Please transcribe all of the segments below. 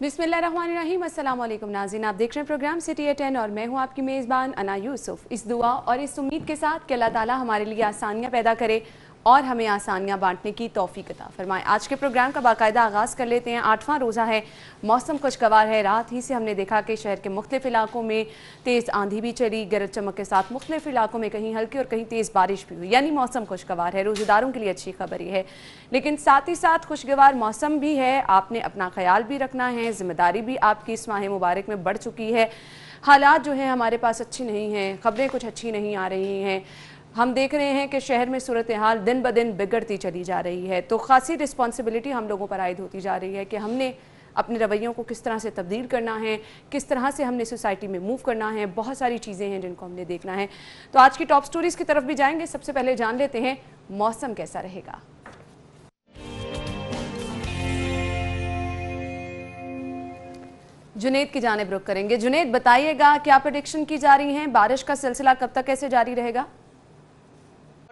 बिस्मिल्लाहिर्रहमानिर्रहीम, अस्सलाम वालेकुम नाज़रीन। आप देख रहे हैं प्रोग्राम सिटी एट 10 और मैं हूं आपकी मेज़बान अना यूसुफ। इस दुआ और इस उम्मीद के साथ कि अल्लाह ताला हमारे लिए आसानियां पैदा करे और हमें आसानियां बांटने की तौफीक अता फरमाए। आज के प्रोग्राम का बाकायदा आगाज़ कर लेते हैं। 8वां रोज़ा है, मौसम खुशगवार है। रात ही से हमने देखा कि शहर के मुख्तलिफ इलाकों में तेज़ आंधी भी चली, गरज चमक के साथ मुख्तलिफ इलाकों में कहीं हल्की और कहीं तेज़ बारिश भी हुई, यानी मौसम खुशगवार है। रोज़ेदारों के लिए अच्छी खबर ही है, लेकिन साथ ही साथ खुशगवार मौसम भी है, आपने अपना ख्याल भी रखना है। ज़िम्मेदारी भी आपकी इस माह मुबारक में बढ़ चुकी है। हालात जो हैं हमारे पास अच्छी नहीं हैं, खबरें कुछ अच्छी नहीं आ रही हैं। हम देख रहे हैं कि शहर में सूरत हाल दिन ब दिन बिगड़ती चली जा रही है, तो खासी रिस्पॉन्सिबिलिटी हम लोगों पर आयद होती जा रही है कि हमने अपने रवैयों को किस तरह से तब्दील करना है, किस तरह से हमने सोसाइटी में मूव करना है। बहुत सारी चीज़ें हैं जिनको हमने देखना है। तो आज की टॉप स्टोरीज़ की तरफ भी जाएंगे। सबसे पहले जान लेते हैं मौसम कैसा रहेगा। जुनेद की जानिब रुख करेंगे। जुनेद, बताइएगा क्या प्रेडिक्शन की जा रही है, बारिश का सिलसिला कब तक कैसे जारी रहेगा?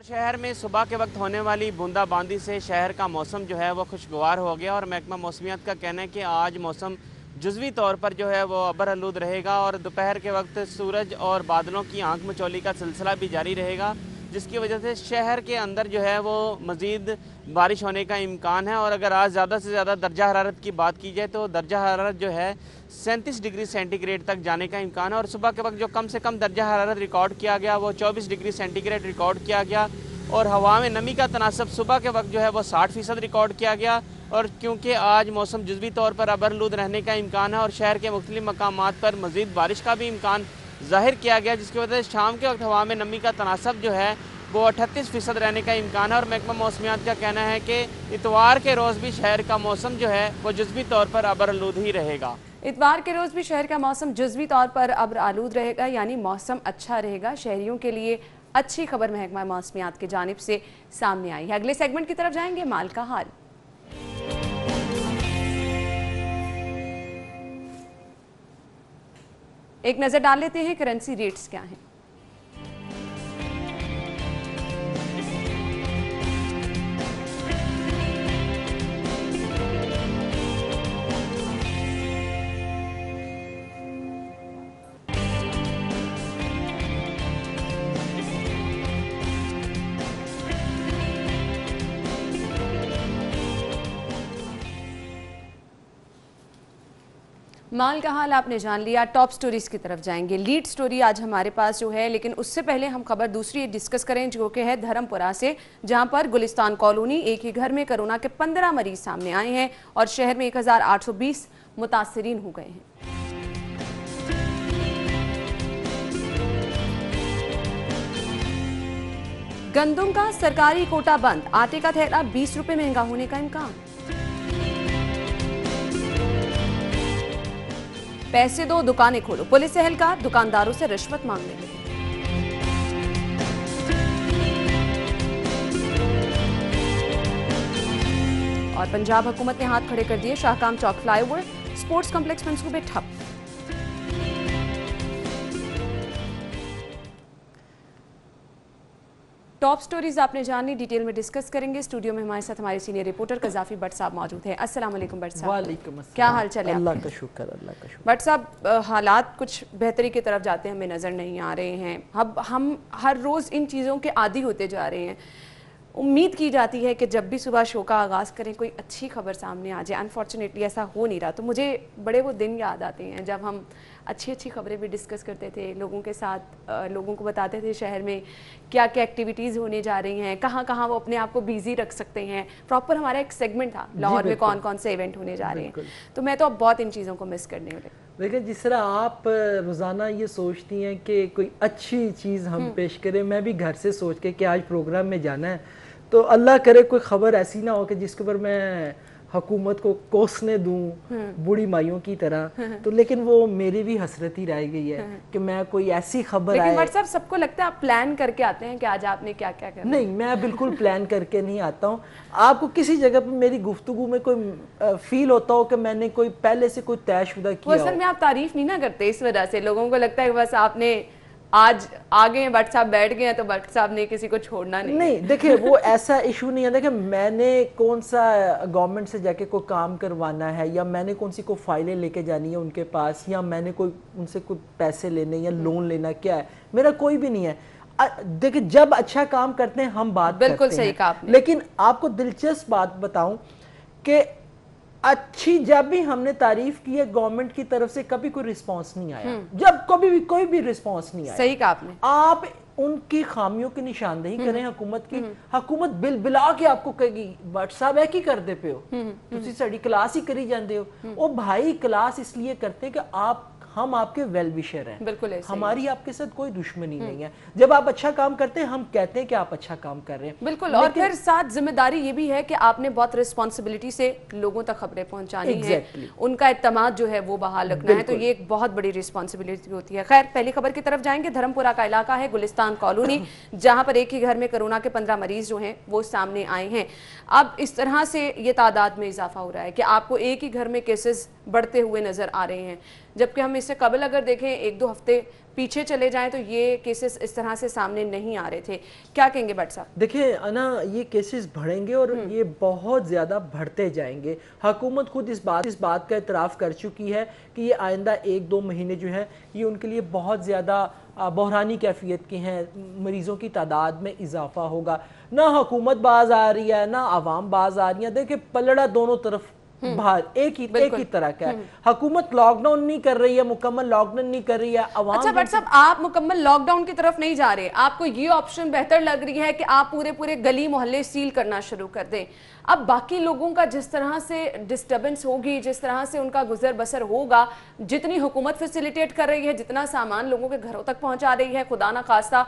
शहर में सुबह के वक्त होने वाली बूंदाबांदी से शहर का मौसम जो है वो खुशगवार हो गया और महकमा मौसमियात का कहना है कि आज मौसम जुज़वी तौर पर जो है वो अबर आलूद रहेगा और दोपहर के वक्त सूरज और बादलों की आंख मचौली का सिलसिला भी जारी रहेगा, जिसकी वजह से शहर के अंदर जो है वो मज़ीद बारिश होने का इम्कान है। और अगर आज ज़्यादा से ज़्यादा दर्जा हरारत की बात की जाए तो दर्जा हरारत जो है 37 डिग्री सेंटीग्रेड तक जाने का इम्कान है। और सुबह के वक्त जो कम से कम दर्जा हरारत रिकॉर्ड किया गया वो 24 डिग्री सेंटीग्रेड रिकॉर्ड किया गया और हवा में नमी का तनासब सुबह के वक्त जो है वो 60% रिकॉर्ड किया गया। और क्योंकि आज मौसम जुज़वी तौर पर अबरलूद रहने का इम्कान है और शहर के मुख्तलिफ मकामात पर मज़ीद बारिश का भी इम्कान ज़ाहिर किया गया, जिसकी वजह से शाम के वक्त हवा में नमी का तनासब जो है वो 38% रहने का इम्कान है। और महकमा मौसमियात का कहना है कि इतवार के रोज़ भी शहर का मौसम जो है वो जुज़वी तौर पर अबरलूद ही रहेगा। इतवार के रोज़ भी शहर का मौसम जुज़वी तौर पर अब्र आलूद रहेगा, यानी मौसम अच्छा रहेगा। शहरियों के लिए अच्छी खबर महकमा मौसमियात की जानिब से सामने आई है। अगले सेगमेंट की तरफ जाएंगे, माल का हाल। एक नज़र डाल लेते हैं करेंसी रेट्स क्या हैं। माल का हाल आपने जान लिया। टॉप स्टोरीज की तरफ जाएंगे। लीड स्टोरी आज हमारे पास जो है, लेकिन उससे पहले हम खबर दूसरी डिस्कस करें जो कि है धर्मपुरा से, जहां पर गुलिस्तान कॉलोनी एक ही घर में कोरोना के 15 मरीज सामने आए हैं और शहर में 1820 मुतासरीन हो गए हैं। गंदम का सरकारी कोटा बंद, आटे का थैला 20 रुपए महंगा होने का इम्कान। पैसे दो दुकानें खोलो, पुलिस एहलकार दुकानदारों से रिश्वत मांगने लगे। और पंजाब हुकूमत ने हाथ खड़े कर दिए, शाहकाम चौक फ्लाईओवर स्पोर्ट्स कॉम्प्लेक्स मंसूबे ठप। टॉप स्टोरीज आपने जानी, डिटेल में डिस्कस करेंगे। स्टूडियो में हमारे साथ हमारे सीनियर रिपोर्टर कज़ाफी भट्ट साहब मौजूद हैं। अस्सलाम वालेकुम भट्ट साहब। वालेकुम अस्सलाम। क्या हाल चाल है? अल्लाह का शुक्र, अल्लाह का शुक्र। भट्ट साहब, हालात कुछ बेहतरी की तरफ जाते हैं हमें नज़र नहीं आ रहे हैं। अब हम हर रोज़ इन चीज़ों के आदी होते जा रहे हैं। उम्मीद की जाती है कि जब भी सुबह शो का आगाज़ करें कोई अच्छी खबर सामने आ जाए। अनफॉर्चुनेटली ऐसा हो नहीं रहा। तो मुझे बड़े वो दिन याद आते हैं जब हम अच्छी अच्छी खबरें भी डिस्कस करते थे, लोगों के साथ लोगों को बताते थे शहर में क्या क्या एक्टिविटीज़ होने जा रही हैं, कहाँ कहाँ वो अपने आप को बिजी रख सकते हैं। प्रॉपर हमारा एक सेगमेंट था लाहौर में कौन कौन से इवेंट होने जा रहे हैं। तो मैं तो अब बहुत इन चीज़ों को मिस करने वाले। देखिए, जिस तरह आप रोज़ाना ये सोचती हैं कि कोई अच्छी चीज़ हम पेश करें, मैं भी घर से सोच के कि आज प्रोग्राम में जाना है, तो अल्लाह करे कोई ख़बर ऐसी ना हो कि जिसके ऊपर मैं हुकूमत को कोसने दूं बूढ़ी माइयों की तरह। तो लेकिन वो मेरी भी हसरत ही रह गई है कि मैं कोई ऐसी खबर आए। लेकिन साहब, सबको लगता है आप प्लान करके आते हैं कि आज आपने क्या क्या करना। नहीं, मैं बिल्कुल प्लान करके नहीं आता हूँ। आपको किसी जगह पर मेरी गुफ्तगू में कोई फील होता हो कि मैंने कोई पहले से कोई तयशुदा किया हो? असल में आप तारीफ नहीं ना करते, इस वजह से लोगों को लगता है कि बस आपने आज आ गए हैं भट्ट साहब, बैठ गए हैं तो भट्ट साहब ने किसी को छोड़ना नहीं। देखिए वो ऐसा इशू नहीं है। देखिए मैंने कौन सा गवर्नमेंट से जाके कोई काम करवाना है, या मैंने कौन सी कोई फाइलें लेके जानी है उनके पास, या मैंने कोई उनसे कोई पैसे लेने या लोन लेना, क्या है, मेरा कोई भी नहीं है। देखिए जब अच्छा काम करते हैं हम बात करते हैं। बिल्कुल सही कहा आपने। लेकिन आपको दिलचस्प बात बताऊं कि अच्छी जब भी हमने तारीफ की है गवर्नमेंट की तरफ से, कभी कोई रिस्पांस नहीं आया। जब कभी भी कोई भी रिस्पांस नहीं आया। सही कहा आपने। आप उनकी खामियों की निशानदेही करें हुकूमत की, हुकूमत बिल बिला के आपको कहेगी भट्ट साहब है की करते पे हो, तुसी साड़ी क्लास ही करी जाते हो। ओ भाई क्लास इसलिए करते हैं कि हम आपके वेल विशर हैं, बिल्कुल हमारी आपके साथ कोई दुश्मनी नहीं है। जब आप अच्छा काम करते हैं हम कहते हैं कि आप अच्छा काम कर रहे हैं। बिल्कुल। और फिर साथ जिम्मेदारी ये भी है कि आपने बहुत रिस्पॉन्सिबिलिटी से लोगों तक खबरें पहुंचानी है, उनका इत्तेमाद जो है वो बहाल रखना है, तो ये एक बहुत बड़ी रिस्पॉन्सिबिलिटी होती है। खैर पहली खबर की तरफ जाएंगे। धर्मपुरा का इलाका है गुलिस्तान कॉलोनी, जहां पर एक ही घर में कोरोना के 15 मरीज जो हैं वो सामने आए हैं। अब इस तरह से ये तादाद में इजाफा हो रहा है कि आपको एक ही घर में केसेस बढ़ते हुए नजर आ रहे हैं, जबकि हम इससे कबल अगर देखें 1-2 हफ्ते पीछे चले जाएं तो ये केसेस इस तरह से सामने नहीं आ रहे थे। क्या कहेंगे भट्ट साहब? देखिए अना ये केसेस बढ़ेंगे और ये बहुत ज़्यादा बढ़ते जाएंगे। हुकूमत खुद इस बात का इतराफ़ कर चुकी है कि ये आइंदा 1-2 महीने जो है ये उनके लिए बहुत ज़्यादा बहरानी कैफियत की हैं। मरीज़ों की तादाद में इजाफा होगा। ना हुकूमत बाज आ रही है ना आवाम बाज आ रही है। देखिए पलड़ा दोनों तरफ बाहर एक ही तरह का है। हुकूमत लॉकडाउन नहीं कर रही है, मुकम्मल लॉकडाउन नहीं कर रही है। अच्छा भट्ट साहब, आप मुकम्मल लॉकडाउन की तरफ नहीं जा रहे, आपको ये ऑप्शन बेहतर लग रही है कि आप पूरे गली मोहल्ले सील करना शुरू कर दें। अब बाकी लोगों का जिस तरह से डिस्टर्बेंस होगी, जिस तरह से उनका गुजर बसर होगा, जितनी हुकूमत फैसिलिटेट कर रही है, जितना सामान लोगों के घरों तक पहुंचा रही है, खुदा ना खास्ता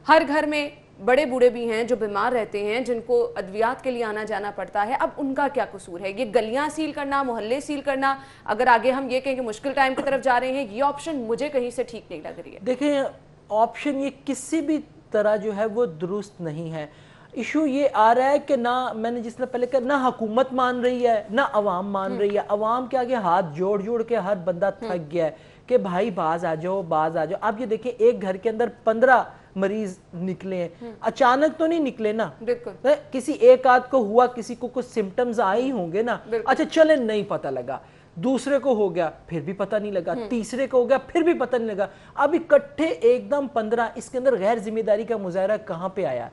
हर घर में बड़े बूढ़े भी हैं जो बीमार रहते हैं, जिनको अद्वियात के लिए आना जाना पड़ता है। अब उनका क्या कसूर है? ये गलियां सील करना, मोहल्ले सील करना, अगर आगे हम ये कहें कि मुश्किल टाइम की तरफ जा रहे हैं, ये ऑप्शन मुझे कहीं से ठीक नहीं लग रही है। देखिए ऑप्शन ये किसी भी तरह जो है वो दुरुस्त नहीं है। इशू ये आ रहा है कि ना, मैंने जिस तरह पहले कहा, ना हुकूमत मान रही है ना अवाम मान रही है। अवाम के आगे हाथ जोड़ जोड़ के हर बंदा थक गया है कि भाई बाज आ जाओ, बाज आ जाओ। अब ये देखिए एक घर के अंदर 15 मरीज निकले हैं, अचानक तो नहीं निकले ना, बिल्कुल किसी एक आध को हुआ, किसी को कुछ सिम्टम्स आए ही होंगे ना। अच्छा चले नहीं पता लगा, दूसरे को हो गया फिर भी पता नहीं लगा, तीसरे को हो गया फिर भी पता नहीं लगा। अब इकट्ठे एकदम 15। इसके अंदर गैर जिम्मेदारी का मुजाहरा कहाँ पे आया?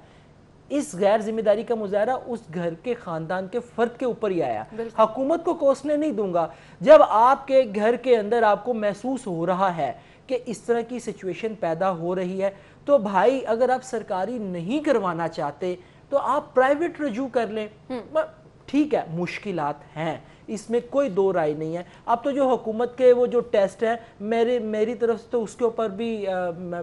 इस गैर जिम्मेदारी का मुजाहरा उस घर के खानदान के फर्द के ऊपर ही आया। हुकूमत को कोसने नहीं दूंगा। जब आपके घर के अंदर आपको महसूस हो रहा है कि इस तरह की सिचुएशन पैदा हो रही है, तो भाई अगर आप सरकारी नहीं करवाना चाहते तो आप प्राइवेट रजू कर लें। ठीक है मुश्किलात हैं, इसमें कोई दो राय नहीं है। अब तो जो हुकूमत के वो जो टेस्ट हैं, मेरी तरफ से तो उसके ऊपर भी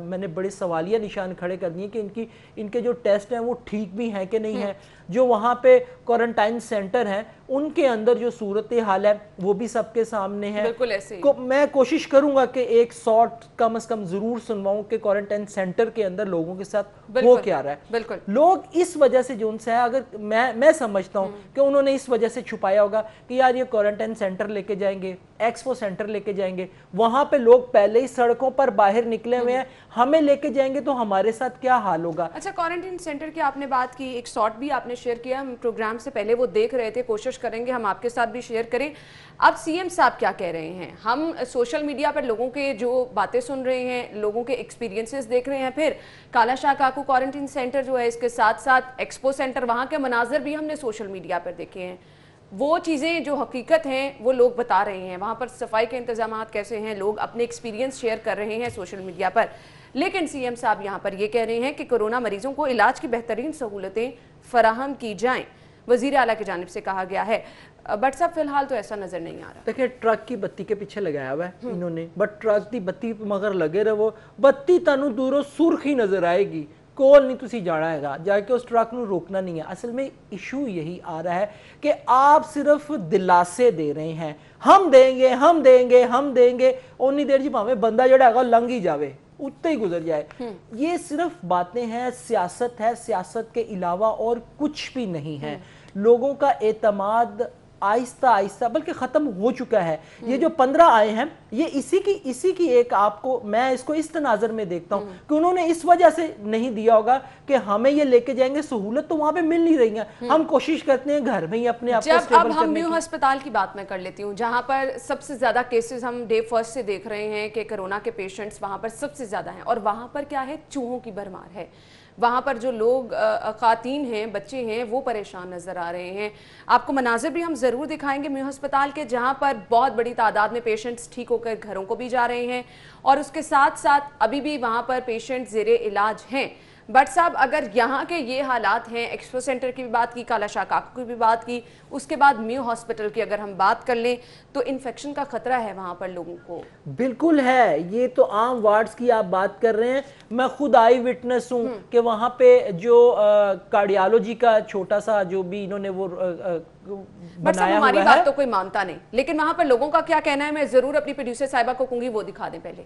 मैंने बड़े सवालिया निशान खड़े कर दिए कि इनके जो टेस्ट हैं वो ठीक भी हैं कि नहीं है। जो वहाँ पे क्वारंटाइन सेंटर हैं उनके अंदर जो सूरत हाल है वो भी सबके सामने है। बिल्कुल ऐसे ही। मैं कोशिश करूंगा कि एक शॉर्ट कम से कम जरूर सुनवाऊं कि क्वारंटाइन सेंटर के अंदर लोगों के साथ हो क्या रहा है। बिल्कुल लोग इस वजह से जो उनसे है, अगर मैं समझता हूं कि उन्होंने इस वजह से छुपाया होगा कि यार ये क्वारंटाइन सेंटर लेके जाएंगे, एक्सपो सेंटर लेके जाएंगे, वहां पे लोग पहले ही सड़कों पर बाहर निकले हुए हैं, हमें लेके जाएंगे तो हमारे साथ क्या हाल होगा। अच्छा क्वारंटाइन सेंटर की आपने बात की, एक शॉर्ट भी आपने शेयर किया, हम प्रोग्राम से पहले वो देख रहे थे, कोशिश करेंगे हम आपके साथ भी शेयर करें। अब सीएम साहब क्या कह रहे हैं? हम सोशल मीडिया पर लोगों के जो बातें सुन रहे हैं, लोगों के एक्सपीरियंसेस देख रहे हैं, फिर काला शाह काकू क्वारंटाइन सेंटर जो है, इसके साथ साथ एक्सपो सेंटर, वहां के मनाजर भी हमने सोशल मीडिया पर देखे हैं। वो चीज़ें जो हकीकत हैं वो लोग बता रहे हैं, वहाँ पर सफाई के इंतजाम कैसे हैं, लोग अपने एक्सपीरियंस शेयर कर रहे हैं सोशल मीडिया पर। लेकिन सीएम साहब यहाँ पर ये कह रहे हैं कि कोरोना मरीजों को इलाज की बेहतरीन सहूलतें फराहम की जाएं, वजीर आला की जानिब से कहा गया है। बट साहब फिलहाल तो ऐसा नजर नहीं आ रहा। देखिए ट्रक की बत्ती के पीछे लगाया हुआ है इन्होंने, बट ट्रक की बत्ती मगर लगे रहो, बत्ती तानू दूरों सुर्खी नजर आएगी, कोल नहीं तुसी जाना है, जाके उस ट्रक ਨੂੰ रोकना नहीं है। असल में इशू यही आ रहा है कि आप सिर्फ दिलासे दे रहे हैं, हम देंगे हम देंगे हम देंगे, उन्नी देर जी भावें बंदा जड़ा है लंघ ही जावे, उत्ते ही गुजर जाए। ये सिर्फ बातें हैं, सियासत है, सियासत के अलावा और कुछ भी नहीं है। लोगों का एतमाद آہستہ آہستہ بلکہ ختم ہو چکا ہے. یہ جو 15 آئے ہیں یہ اسی کی ایک آپ کو میں اس کو اس تناظر میں دیکھتا ہوں کہ انہوں نے اس وجہ سے نہیں دیا ہوگا کہ ہمیں یہ لے کے جائیں گے, سہولت تو وہاں پہ مل نہیں رہی ہیں, ہم کوشش کرتے ہیں گھر میں ہی اپنے آپ کو جب سٹیبل اب ہم کرنے میو کی. ہسپتال کی بات میں کر لیتی ہوں جہاں پر سب سے زیادہ کیسز ہم ڈے فرسٹ سے دیکھ رہے ہیں کہ کرونا کے پیشنٹس وہاں پر سب سے زیادہ ہیں, اور وہاں پر کیا ہے, چوہوں کی بھرمار ہے. وہاں پر جو لوگ خواتین ہیں, بچے ہیں, وہ پریشان نظر آ رہے ہیں. آپ کو مناظر بھی ہم ضرور دکھائیں گے میو ہسپتال کے, جہاں پر بہت بڑی تعداد میں پیشنٹس ٹھیک ہو کر گھروں کو بھی جا رہے ہیں, اور اس کے ساتھ ساتھ ابھی بھی وہاں پر پیشنٹ زیر علاج ہیں. بٹ صاحب اگر یہاں کے یہ حالات ہیں, ایکسپو سینٹر کی بھی بات کی, کالا شاہ کاکو کی بھی بات کی, اس کے بعد میو ہاسپٹل کی اگر ہم بات کر لیں تو انفیکشن کا خطرہ ہے وہاں پر لوگوں کو. بالکل ہے, یہ تو عام وارڈز کی آپ بات کر رہے ہیں. میں خود آئی وٹنس ہوں کہ وہاں پہ جو کارڈیالوجی کا چھوٹا سا جو بھی انہوں نے وہ بٹ صاحب بنایا ہماری ہوا بات ہے. تو کوئی مانتا نہیں, لیکن وہاں پر لوگوں کا کیا کہنا ہے میں ضرور اپنی پروڈیوسر صاحبہ کو کہوں گی وہ دکھا دیں پہلے.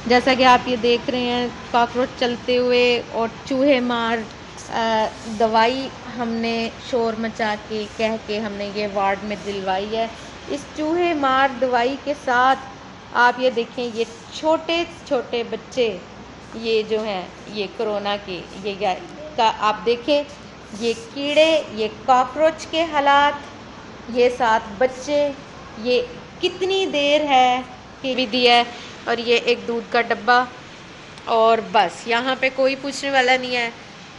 جیسا کہ آپ یہ دیکھ رہے ہیں کاکروچ چلتے ہوئے اور چوہے مار دوائی ہم نے شور مچا کے کہہ کے ہم نے یہ وارڈ میں دلوائی ہے. اس چوہے مار دوائی کے ساتھ آپ یہ دیکھیں یہ چھوٹے چھوٹے بچے یہ جو ہیں یہ کرونا کے یہ آپ دیکھیں یہ کیڑے, یہ کاکروچ کے حالات, یہ ساتھ بچے, یہ کتنی دیر ہے کہ بھی دیا ہے, اور یہ ایک دودھ کا ڈبہ, اور بس یہاں پہ کوئی پوچھنے والا نہیں ہے.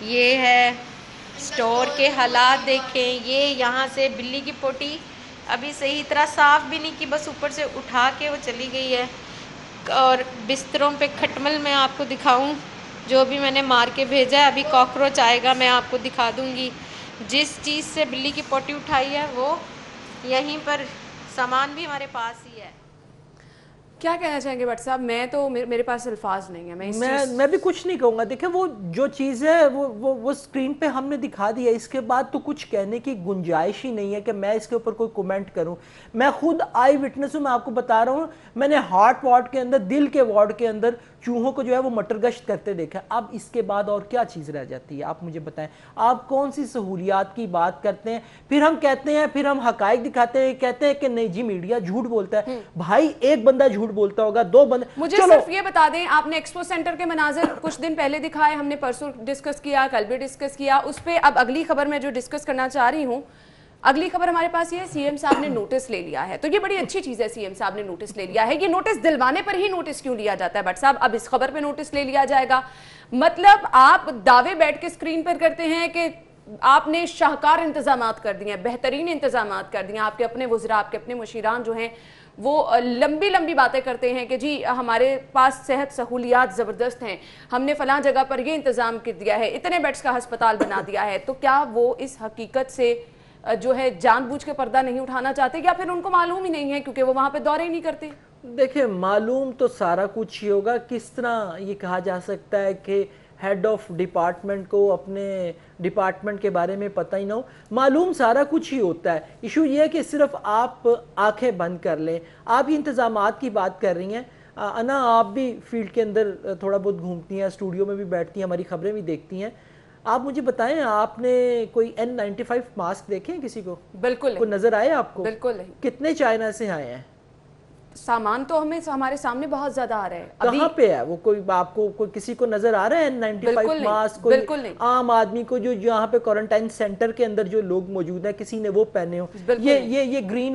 یہ ہے سٹور کے حالات دیکھیں, یہ یہاں سے بلی کی پوٹی ابھی صحیح طرح صاف بھی نہیں کی, بس اوپر سے اٹھا کے وہ چلی گئی ہے. اور بستروں پہ کھٹمل میں آپ کو دکھاؤں جو بھی میں نے مار کے بھیجا ہے, ابھی کاکروچ آئے گا میں آپ کو دکھا دوں گی. جس چیز سے بلی کی پوٹی اٹھائی ہے وہ یہیں پر سامان بھی ہمارے پاس ہی ہے. کیا کہنا چاہیں گے بٹ صاحب, میں تو میرے پاس الفاظ نہیں ہیں, میں بھی کچھ نہیں کہوں گا. دیکھیں وہ جو چیز ہے وہ سکرین پہ ہم نے دکھا دیا, اس کے بعد تو کچھ کہنے کی گنجائش ہی نہیں ہے کہ میں اس کے اوپر کوئی کومنٹ کروں. میں خود آئی وٹنس ہوں, میں آپ کو بتا رہا ہوں, میں نے ہارٹ وارڈ کے اندر, دل کے وارڈ کے اندر چوہوں کو جو ہے وہ مٹر گشت کرتے دیکھا. اب اس کے بعد اور کیا چیز رہ جاتی ہے آپ مجھے بتائیں, آپ کون سی سہولیات کی بات کرتے ہیں, پھر ہم کہتے ہیں, پھر ہم حقائق دکھاتے ہیں, کہتے ہیں کہ نہیں جی میڈیا جھوٹ بولتا ہے. بھائی ایک بندہ جھوٹ بولتا ہوگا, دو بندے, مجھے صرف یہ بتا دیں, آپ نے ایکسپو سینٹر کے مناظر کچھ دن پہلے دکھائے, ہم نے پرسوں ڈسکس کیا, کل بھی ڈسکس کیا, اس پہ اب اگلی خبر میں جو ڈسکس کرنا چاہ رہی ہوں, اگلی خبر ہمارے پاس یہ ہے سی ایم صاحب نے نوٹس لے لیا ہے. تو یہ بڑی اچھی چیز ہے, سی ایم صاحب نے نوٹس لے لیا ہے. یہ نوٹس دلوانے پر ہی نوٹس کیوں لیا جاتا ہے بٹ صاحب, اب اس خبر پہ نوٹس لے لیا جائے گا, مطلب آپ دعوے بیٹھ کے اسکرین پر کرتے ہیں کہ آپ نے شاہکار انتظامات کر دیے ہیں, بہترین انتظامات کر دیے ہیں. آپ کے اپنے وزراء, آپ کے اپنے مشیران جو ہیں وہ لمبی لمبی باتیں کرتے ہیں کہ جی ہمارے پاس صحت سہولیات زبردست ہیں, ہم نے فلاں جگہ پر یہ انتظام کر دیا ہے, اتنے بیڈز کا ہسپتال بنا دیا ہے. تو کیا وہ اس حقیقت سے جو ہے جان بوجھ کے پردہ نہیں اٹھانا چاہتے, یا پھر ان کو معلوم ہی نہیں ہے کیونکہ وہ وہاں پہ دورے ہی نہیں کرتے؟ دیکھیں معلوم تو سارا کچھ ہی ہوگا. کس طرح یہ کہا جا سکتا ہے کہ ہیڈ آف ڈپارٹمنٹ کو اپنے ڈپارٹمنٹ کے بارے میں پتہ ہی نہ ہو؟ معلوم سارا کچھ ہی ہوتا ہے. ایشو یہ ہے کہ صرف آپ آنکھیں بند کر لیں. آپ یہ انتظامات کی بات کر رہی ہیں, انا آپ بھی فیلڈ کے اندر تھوڑا بہت گھومتی ہیں, اسٹوڈیو میں بھی بیٹھتی ہیں, ہماری خبریں بھی دیکھتی ہیں. آپ مجھے بتائیں, آپ نے کوئی N95 ماسک دیکھے ہیں کسی کو؟ بالکل کوئی نظر آئے آپ کو؟ بالکل نہیں. کتنے چائنا سے آئے ہیں؟ سامان تو ہمارے سامنے بہت زیادہ آ رہا ہے. کہاں پہ ہے وہ؟ کوئی آپ کو کوئی کسی کو نظر آ رہا ہے N95 ماسک؟ کوئی عام آدمی کو جو یہاں پہ کوارنٹائن سینٹر کے اندر جو لوگ موجود ہیں کسی نے وہ پہنے ہو؟ یہ گرین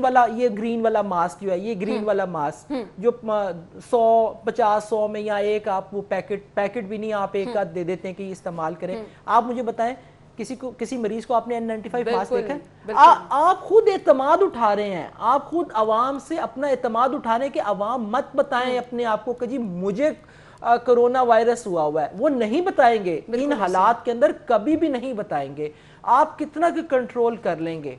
والا ماسک جو ہے, یہ گرین والا ماسک جو 100-50-100 میں یا ایک آپ وہ پیکٹ بھی نہیں, آپ ایک آدھ دے دیتے ہیں کہ یہ استعمال کریں. آپ مجھے بتائیں کسی مریض کو آپ نے N95 ماسک دیکھا ہے؟ آپ خود اعتماد اٹھا رہے ہیں, آپ خود عوام سے اپنا اعتماد اٹھا رہے ہیں کہ عوام مت بتائیں اپنے آپ کو کہ جی مجھے کرونا وائرس ہوا ہے. وہ نہیں بتائیں گے, ان حالات کے اندر کبھی بھی نہیں بتائیں گے. آپ کتنا کہ کنٹرول کر لیں گے,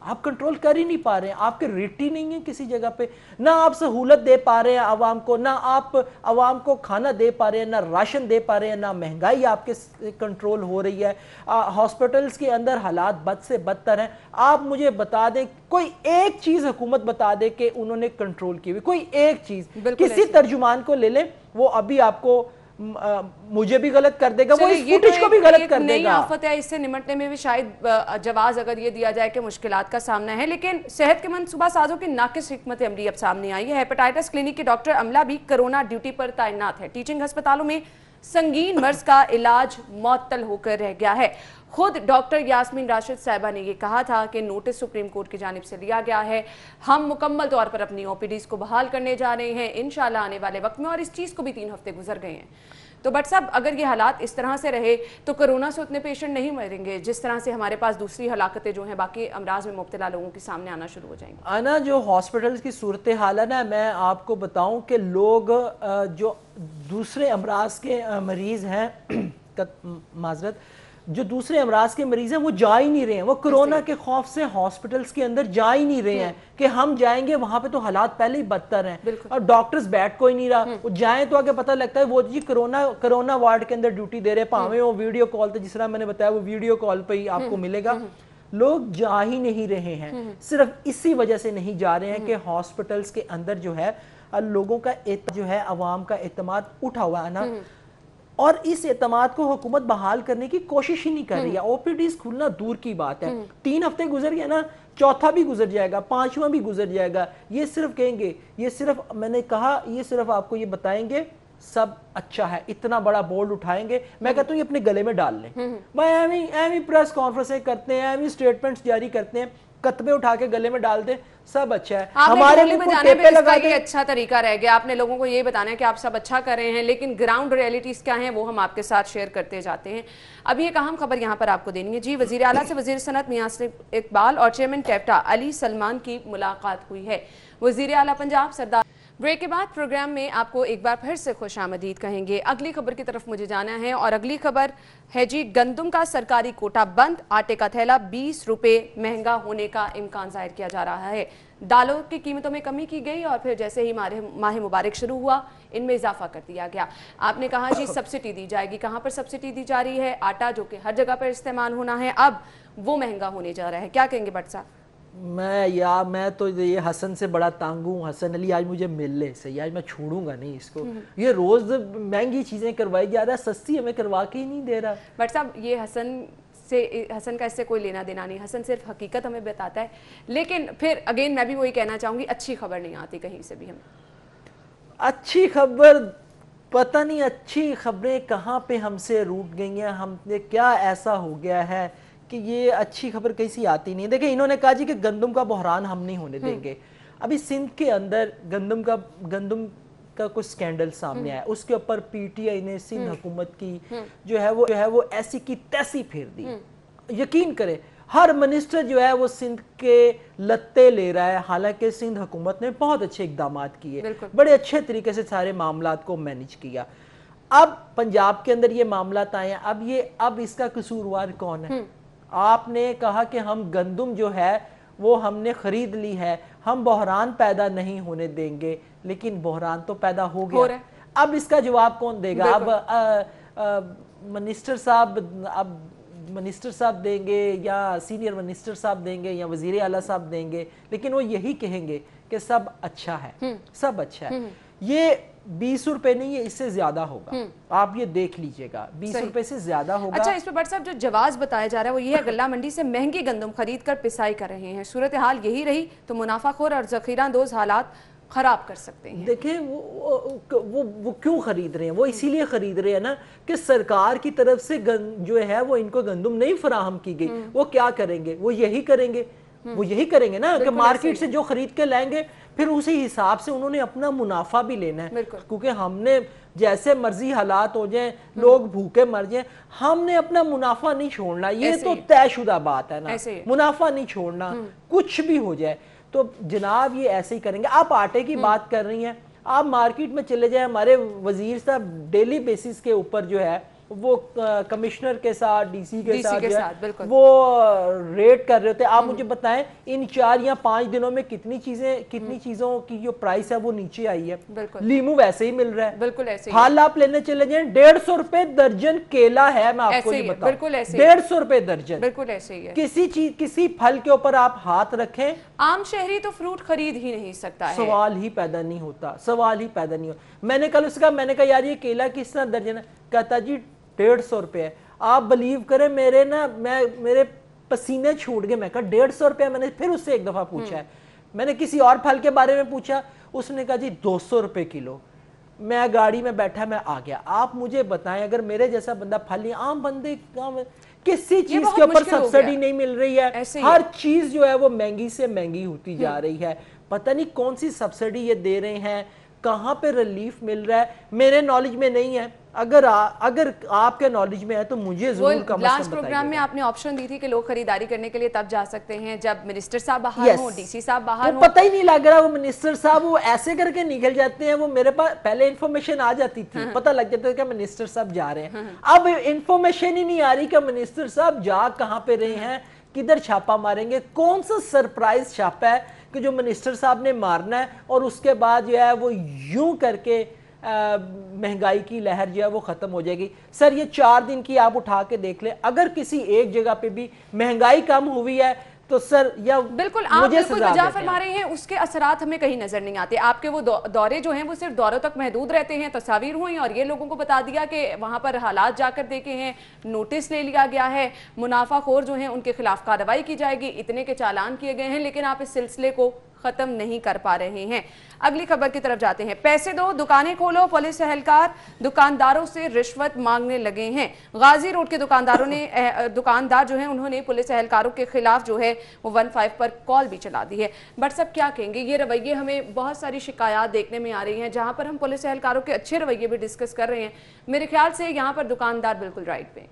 آپ کنٹرول کر ہی نہیں پا رہے ہیں. آپ کے ریٹ ہی نہیں ہے کسی جگہ پہ, نہ آپ سہولت دے پا رہے ہیں عوام کو, نہ آپ عوام کو کھانا دے پا رہے ہیں, نہ راشن دے پا رہے ہیں, نہ مہنگائی آپ کے کنٹرول ہو رہی ہے. ہاسپٹلز کے اندر حالات بد سے بدتر ہیں. آپ مجھے بتا دیں کوئی ایک چیز حکومت بتا دے کہ انہوں نے کنٹرول کی ہوئی, کوئی ایک چیز. کسی ترجمان کو لے لیں, وہ ابھی آپ کو मुझे भी गलत कर देगा, वो इस फुटेज को भी गलत कर देगा। आफत है, इससे निमटने में भी शायद जवाब अगर ये दिया जाए कि मुश्किलात का सामना है, लेकिन सेहत के मंसूबा साजों की नाकिस हिकमत अमली अब सामने आई है। हेपेटाइटिस क्लिनिक के डॉक्टर अमला भी कोरोना ड्यूटी पर तैनात है। टीचिंग अस्पतालों में संगीन मर्ज का इलाज मुअत्तल होकर रह गया है। खुद डॉक्टर यास्मीन राशिद साहिबा ने ये कहा था कि नोटिस सुप्रीम कोर्ट की जानिब से लिया गया है, हम मुकम्मल तौर पर अपनी ओपीडीज को बहाल करने जा रहे हैं इंशाल्लाह आने वाले वक्त में, और इस चीज़ को भी 3 हफ्ते गुजर गए हैं। तो बट साहब, अगर ये हालात इस तरह से रहे तो कोरोना से उतने पेशेंट नहीं मरेंगे जिस तरह से हमारे पास दूसरी हलाकतें जो हैं बाकी अमराज में मुब्तला लोगों के सामने आना शुरू हो जाएंगी। आना जो हॉस्पिटल्स की सूरत हाल है ना, मैं आपको बताऊं कि लोग जो दूसरे अमराज के मरीज़ हैं माजरत, जो दूसरे अमराज के मरीज हैं वो जा ही नहीं रहे हैं, वो कोरोना के खौफ से हॉस्पिटल्स के अंदर जा ही नहीं रहे हैं कि हम जाएंगे वहां पे तो हालात पहले ही बदतर हैं और डॉक्टर्स बैठ कोई नहीं रहा, वो जाएं तो आगे पता लगता है वो जी कोरोना वार्ड के अंदर ड्यूटी दे रहे हैं, भावें वो वीडियो कॉल पे, जिस तरह मैंने बताया वो वीडियो कॉल पे ही आपको मिलेगा। लोग जा ही नहीं रहे हैं, सिर्फ इसी वजह से नहीं जा रहे हैं कि हॉस्पिटल्स के अंदर जो है लोगों का जो है अवाम का एतमाद उठा हुआ है ना, और इस एतमाद को हुकूमत बहाल करने की कोशिश ही नहीं कर रही है। ओपीडीज खुलना दूर की बात है, 3 हफ्ते गुजर गए ना, चौथा भी गुजर जाएगा, 5वां भी गुजर जाएगा। ये सिर्फ कहेंगे, ये सिर्फ मैंने कहा, ये सिर्फ आपको ये बताएंगे सब अच्छा है, इतना बड़ा बोर्ड उठाएंगे। मैं कहता हूँ ये अपने गले में डाल लें, भाई एवं प्रेस कॉन्फ्रेंसें करते हैं, एवं स्टेटमेंट्स जारी करते हैं, कतबे उठा के गले में डाल दे, सब अच्छा है। हमारे टेपे लगा ये अच्छा तरीका रह गया, आपने लोगों को ये बताना है कि आप सब अच्छा कर रहे हैं, लेकिन ग्राउंड रियलिटीज क्या हैं वो हम आपके साथ शेयर करते जाते हैं। अभी एक अहम खबर यहाँ पर आपको देनी है जी। वजीर आला से वजीर सनत मियां आसिफ इकबाल और चेयरमैन कैप्टा अली सलमान की मुलाकात हुई है। वजीर आला पंजाब सरदार। ब्रेक के बाद प्रोग्राम में आपको एक बार फिर से खुशामदीद कहेंगे। अगली खबर की तरफ मुझे जाना है और अगली खबर है जी, गंदम का सरकारी कोटा बंद, आटे का थैला 20 रुपये महंगा होने का इम्कान जाहिर किया जा रहा है। दालों की कीमतों में कमी की गई और फिर जैसे ही माह मुबारक शुरू हुआ इनमें इजाफा कर दिया गया। आपने कहा जी सब्सिडी दी जाएगी, कहाँ पर सब्सिडी दी जा रही है? आटा जो कि हर जगह पर इस्तेमाल होना है अब वो महंगा होने जा रहा है, क्या कहेंगे भट्ट साहब? मैं तो ये हसन से बड़ा तंग हूँ। हसन अली आज मुझे मिल ले सही, आज मैं छोड़ूंगा नहीं इसको। ये रोज महंगी चीजें करवाई जा रहा है, सस्ती हमें करवा के ही नहीं दे रहा। बट साहब ये हसन का इससे कोई लेना देना नहीं, हसन सिर्फ हकीकत हमें बताता है। लेकिन फिर अगेन मैं भी वही कहना चाहूंगी, अच्छी खबर नहीं आती कहीं से भी हमें। अच्छी खबर पता नहीं, अच्छी खबरें कहाँ पे हमसे रूठ गई हैं, हमने क्या ऐसा हो गया है कि ये अच्छी खबर कैसी आती नहीं। देखिए इन्होंने कहा जी कि गंदम का बहरान हम नहीं होने देंगे। अभी सिंध के अंदर गंदम का कुछ स्कैंडल सामने आया, उसके ऊपर पीटीआई ने सिंध हुकूमत की जो है वो ऐसी की तैसी फेर दी। यकीन करें हर मिनिस्टर जो है वो सिंध के लत्ते ले रहा है, हालांकि सिंध हुकूमत ने बहुत अच्छे इकदाम किए, बड़े अच्छे तरीके से सारे मामलात को मैनेज किया। अब पंजाब के अंदर ये मामलात आए हैं, अब इसका कसूरवार कौन है? आपने कहा कि हम गंदम जो है वो हमने खरीद ली है, हम बहरान पैदा नहीं होने देंगे, लेकिन बहरान तो पैदा हो गया। अब इसका जवाब कौन देगा? अब मिनिस्टर साहब देंगे या सीनियर मिनिस्टर साहब देंगे या वजीर आला साहब देंगे, लेकिन वो यही कहेंगे कि सब अच्छा है, सब अच्छा है। ये 20 रुपए नहीं है, इससे ज्यादा होगा, आप ये देख लीजिएगा, 20 रुपए से ज्यादा होगा। अच्छा, इस पे भट्ट साहब जो जवाब बताया जा रहा है वो ये है, गल्ला मंडी से महंगी गंदम खरीद कर पिसाई कर रहे हैं। सूरत हाल यही रही तो मुनाफाखोर और जखीरांदोज हालात खराब कर सकते हैं। देखें वो क्यों खरीद रहे हैं? वो इसीलिए खरीद रहे हैं ना कि सरकार की तरफ से जो है वो इनको गंदम नहीं फराहम की गई। वो क्या करेंगे? वो यही करेंगे ना कि मार्केट से जो खरीद के लाएंगे फिर उसी हिसाब से उन्होंने अपना मुनाफा भी लेना है, क्योंकि हमने जैसे मर्जी हालात हो जाएं, लोग भूखे मर जाएं, हमने अपना मुनाफा नहीं छोड़ना। ये तो तयशुदा बात है ना, मुनाफा नहीं छोड़ना, कुछ भी हो जाए। तो जनाब ये ऐसे ही करेंगे। आप आटे की बात कर रही हैं, आप मार्केट में चले जाएं, हमारे वजीर साहब डेली बेसिस के ऊपर जो है वो कमिश्नर के साथ डीसी के साथ वो रेट कर रहे होते हैं। आप मुझे बताएं इन 4 या 5 दिनों में कितनी चीजों की जो प्राइस है वो नीचे आई है। लीमू वैसे ही मिल रहा है, बिल्कुल ऐसे ही। हाल आप लेने चले जाएं 150 रुपए दर्जन केला है, मैं आपको ये बताऊं, बिल्कुल 150 रुपए दर्जन, बिल्कुल ऐसे ही है। किसी फल के ऊपर आप हाथ रखें, आम शहरी तो फ्रूट खरीद ही नहीं सकता है, सवाल ही पैदा नहीं होता। میں نے کل اس کا میں نے کہا یار یہ کیلا کس طرح درجن ہے, کہتا جی 150 روپے ہے. آپ بلیو کریں میرے پسینے چھوٹ گئے. میں کہا 150 روپے. میں نے پھر اس سے ایک دفعہ پوچھا ہے, میں نے کسی اور پھل کے بارے میں پوچھا, اس نے کہا جی 200 روپے کلو. میں گاڑی میں بیٹھا, میں آ گیا. آپ مجھے بتائیں اگر میرے جیسا بندہ پھل نہیں, عام بندے کسی چیز کے اوپر سبسڈی نہیں مل رہی ہے, ہر چیز جو ہے وہ مہنگی سے مہنگی ہوتی جا رہی ہے. پتہ نہیں کون سی سبسڈی یہ دے رہے ہیں, کہاں پہ ریلیف مل رہا ہے, میرے نالج میں نہیں ہے. اگر آپ کے نالج میں ہے تو مجھے ضرور کم از کم لاسٹ پروگرام میں آپ نے آپشن دی تھی کہ لوگ خریداری کرنے کے لیے تب جا سکتے ہیں جب منسٹر صاحب باہر ہوں, ڈی سی صاحب باہر ہوں. پتہ ہی نہیں لگ رہا وہ منسٹر صاحب وہ ایسے کر کے نکل جاتے ہیں. وہ میرے پاس پہلے انفارمیشن آ جاتی تھی, پتہ لگ جاتا ہے کہ منسٹر صاحب جا رہے ہیں. اب انفارمیشن ہی نہیں آ رہی کہ منسٹر صاحب جا کہاں پہ رہے ہیں, کدھر چھاپا ماریں گے, کون سا سرپرائز چھاپا ہے کہ جو منسٹر صاحب نے مارنا ہے, اور اس کے بعد جو ہے وہ یوں کر کے مہنگائی کی لہر جو ہے وہ ختم ہو جائے گی. سر یہ 4 دن کی آپ اٹھا کے دیکھ لیں, اگر کسی ایک جگہ پہ بھی مہنگائی کم ہوئی ہے تو سر یا بالکل آپ بالکل وجہ فرما رہے ہیں, اس کے اثرات ہمیں کہیں نظر نہیں آتے. آپ کے وہ دورے جو ہیں وہ صرف دوروں تک محدود رہتے ہیں, تصاویر ہوئی اور یہ لوگوں کو بتا دیا کہ وہاں پر حالات جا کر دیکھے ہیں, نوٹس لے لیا گیا ہے, منافع خور جو ہیں ان کے خلاف کارروائی کی جائے گی, اتنے کے چالان کیے گئے ہیں, لیکن آپ اس سلسلے کو ختم نہیں کر پا رہے ہیں. اگلی خبر کی طرف جاتے ہیں. پیسے دو دکانیں کھولو, پولیس اہلکار دکانداروں سے رشوت مانگنے لگے ہیں. غازی روڈ کے دکاندار جو ہیں انہوں نے پولیس اہلکاروں کے خلاف جو ہے وہ 15 پر کال بھی چلا دی ہے. بٹ سب کیا کہیں گے, یہ رویے ہمیں بہت ساری شکایات دیکھنے میں آ رہی ہیں جہاں پر ہم پولیس اہلکاروں کے اچھے رویے بھی ڈسکس کر رہے ہیں. میرے خیال سے یہاں پر دکاندار بالکل رائٹ پہ,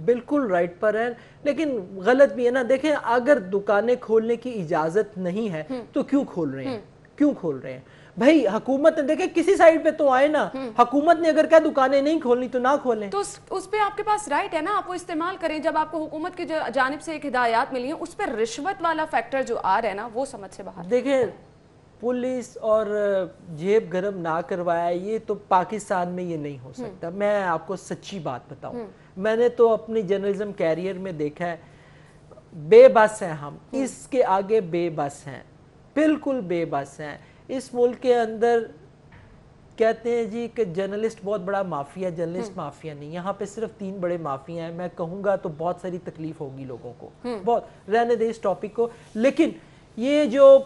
بالکل رائٹ پر ہے, لیکن غلط بھی ہے نا. دیکھیں اگر دکانیں کھولنے کی اجازت نہیں ہے تو کیوں کھول رہے ہیں, کیوں کھول رہے ہیں بھائی. حکومت نے دیکھیں کسی سائیڈ پہ تو آئے نا, حکومت نے اگر کہا دکانیں نہیں کھولنی تو نہ کھولیں, تو اس پہ آپ کے پاس رائٹ ہے نا, آپ وہ استعمال کریں. جب آپ کو حکومت کی جانب سے ایک ہدایات ملی ہیں, اس پہ رشوت والا فیکٹر جو آ رہا ہے نا وہ سمجھ سے باہر. دیکھیں پولیس اور جیب گرم نہ کروایا, یہ تو پاکستان میں یہ نہیں ہو سکتا. میں آپ کو سچی بات بتاؤں, میں نے تو اپنی جرنلزم کیریئر میں دیکھا ہے, بے بس ہیں ہم, اس کے آگے بے بس ہیں, بالکل بے بس ہیں. اس ملک کے اندر کہتے ہیں جی کہ جرنلسٹ بہت بڑا مافیا, جرنلسٹ مافیا نہیں. یہاں پہ صرف 3 بڑے مافیا ہیں. میں کہوں گا تو بہت ساری تکلیف ہوگی لوگوں کو, بہت. رہنے دے اس ٹاپک کو. لیکن یہ جو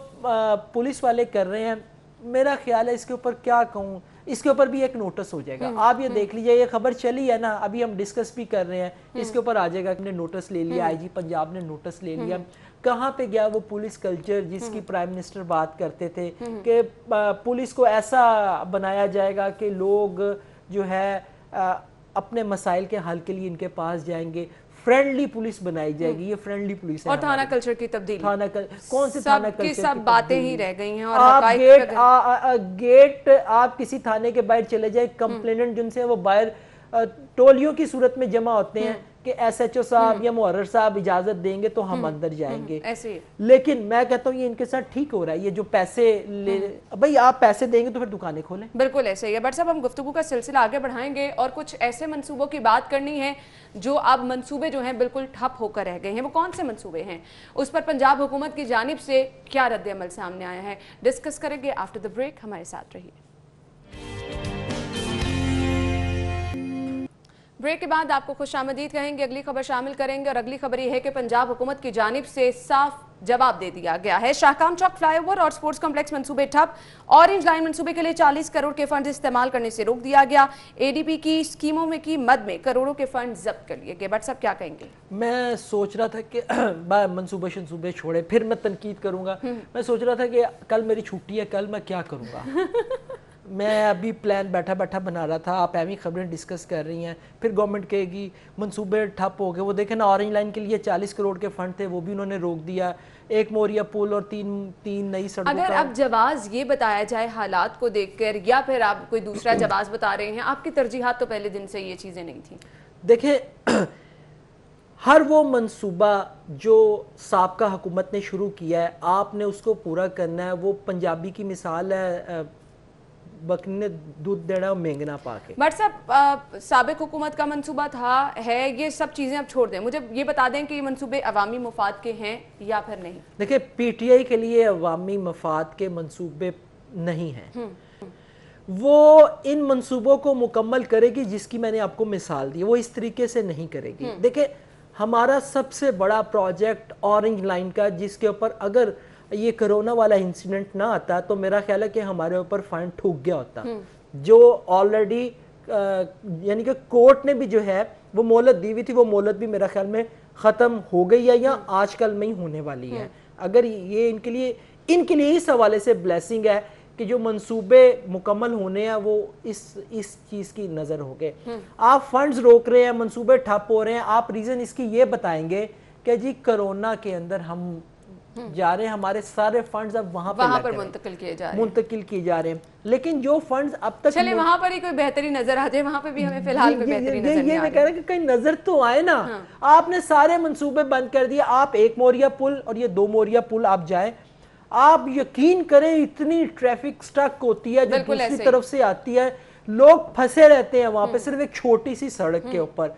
پولیس والے کر رہے ہیں, میرا خیال ہے اس کے اوپر کیا کہوں, اس کے اوپر بھی ایک نوٹس ہو جائے گا. آپ یہ دیکھ لیجئے, یہ خبر چلی ہے نا, ابھی ہم ڈسکس بھی کر رہے ہیں, اس کے اوپر آ جائے گا کہ نوٹس لے لیا, آئی جی پنجاب نے نوٹس لے لیا. کہاں پہ گیا وہ پولیس کلچر جس کی پرائم منسٹر بات کرتے تھے کہ پولیس کو ایسا بنایا جائے گا کہ لوگ جو ہے اپنے مسائل کے حل کے لیے ان کے پاس جائیں گے, فرینڈلی پولیس بنائی جائے گی. یہ فرینڈلی پولیس ہے. اور تھانہ کلچر کی تبدیلی, کون سے تھانہ کلچر کی سب باتیں ہی رہ گئی ہیں. اور گیٹ آپ کسی تھانے کے باہر چلے جائیں, کمپلیننٹ جن سے وہ باہر ٹولیوں کی صورت میں جمع ہوتے ہیں کہ ایس ایچ او صاحب یا محرر صاحب اجازت دیں گے تو ہم اندر جائیں گے. لیکن میں کہتا ہوں یہ ان کے ساتھ ٹھیک ہو رہا ہے. یہ جو پیسے لے, بھئی آپ پیسے دیں گے تو پھر دکانیں کھولیں. بالکل ایسے ہی ہے. بٹ صاحب ہم گفتگو کا سلسلہ آگے بڑھائیں گے اور کچھ ایسے منصوبوں کی بات کرنی ہے جو اب منصوبے جو ہیں بالکل ٹھپ ہو کر رہ گئے ہیں. وہ کون سے منصوبے ہیں, اس پر پنجاب حکومت کی جانب سے کیا رد عمل سامنے آیا ہے, ڈسکس کریں گے آفٹر دا بریک. ہمارے ساتھ رہیے. بریک کے بعد آپ کو خوش آمدید کہیں گے, اگلی خبر شامل کریں گے. اور اگلی خبر یہ ہے کہ پنجاب حکومت کی جانب سے صاف جواب دے دیا گیا ہے. شاہکام چوک فلائی اوور اور سپورٹس کمپلیکس منصوبے ٹھپ. اورنج لائن منصوبے کے لیے 40 کروڑ کے فنڈز استعمال کرنے سے روک دیا گیا. اے ڈی پی کی اسکیموں میں کی مد میں کروڑوں کے فنڈ ضبط کر لیے گئے. بٹ سب کیا کہیں گے, میں سوچ رہا تھا کہ منصوبے چھوڑے, پھر میں تنقید کروں گا. میں سوچ رہا تھا کہ کل میری چھٹی ہے, کل میں کیا کروں گا. میں ابھی پلان بیٹھا بنا رہا تھا, آپ ایویں خبریں ڈسکس کر رہی ہیں, پھر گورنمنٹ کہے گی منصوبے ٹھپ ہو گئے. وہ دیکھیں نا, اورنج لائن کے لیے 40 کروڑ کے فنڈ تھے, وہ بھی انہوں نے روک دیا. ایک موریا پل اور تین نئی سڑکوں کا. اگر اب جواز یہ بتایا جائے حالات کو دیکھ کر, یا پھر آپ کوئی دوسرا جواز بتا رہے ہیں, آپ کی ترجیحات تو پہلے دن سے یہ چیزیں نہیں تھیں. دیکھیں ہر وہ منصوبہ جو سابقہ حکومت نے شروع کیا ہے, آپ نے اس کو پورا کرنا ہے. وہ پنجابی کی مثال ہے, بکری نے دودھ دینا اور مینگنا پا کے. بٹ صاحب سابق حکومت کا منصوبہ تھا, ہے, یہ سب چیزیں اب چھوڑ دیں. مجھے یہ بتا دیں کہ یہ منصوبے عوامی مفاد کے ہیں یا پھر نہیں. دیکھیں پی ٹی آئی کے لیے عوامی مفاد کے منصوبے نہیں ہیں. وہ ان منصوبوں کو مکمل کرے گی جس کی میں نے آپ کو مثال دی, وہ اس طریقے سے نہیں کرے گی. دیکھیں ہمارا سب سے بڑا پروجیکٹ اورنج لائن کا, جس کے اوپر اگر یہ کرونا والا انسیڈنٹ نہ آتا تو میرا خیال ہے کہ ہمارے اوپر فائن ٹھوک گیا ہوتا, جو آلریڈی یعنی کہ کورٹ نے بھی جو ہے وہ مہلت دی ہوئی تھی, وہ مہلت بھی میرا خیال میں ختم ہو گئی ہے یا آج کل میں ہی ہونے والی ہے. اگر یہ ان کے لیے اس حوالے سے بلیسنگ ہے کہ جو منصوبے مکمل ہونے ہیں وہ اس چیز کی نظر ہو گئے. آپ فنڈز روک رہے ہیں, منصوبے ٹھپ ہو رہے ہیں, آپ ریزن اس کی یہ بتائیں گے کہ جی کرونا کے اندر ہم جا رہے ہیں, ہمارے سارے فنڈز اب وہاں پر منتقل کیے جا رہے ہیں, لیکن جو فنڈز اب تک چلے وہاں پر ہی کوئی بہتری نظر آ جائے, وہاں پہ بھی ہمیں فی الحال کوئی بہتری نظر نہیں آ رہی. میں کہہ رہا ہوں کہ کہیں نظر تو آئے نا. آپ نے سارے منصوبے بند کر دیے, آپ ایک موریا پل اور یہ 2 موریا پل آپ جائیں, آپ یقین کریں اتنی ٹریفک سٹک ہوتی ہے جو دوسری طرف سے آتی ہے, لوگ پھنسے رہتے ہیں وہاں پہ صرف ایک چھوٹی سی سڑک کے اوپر,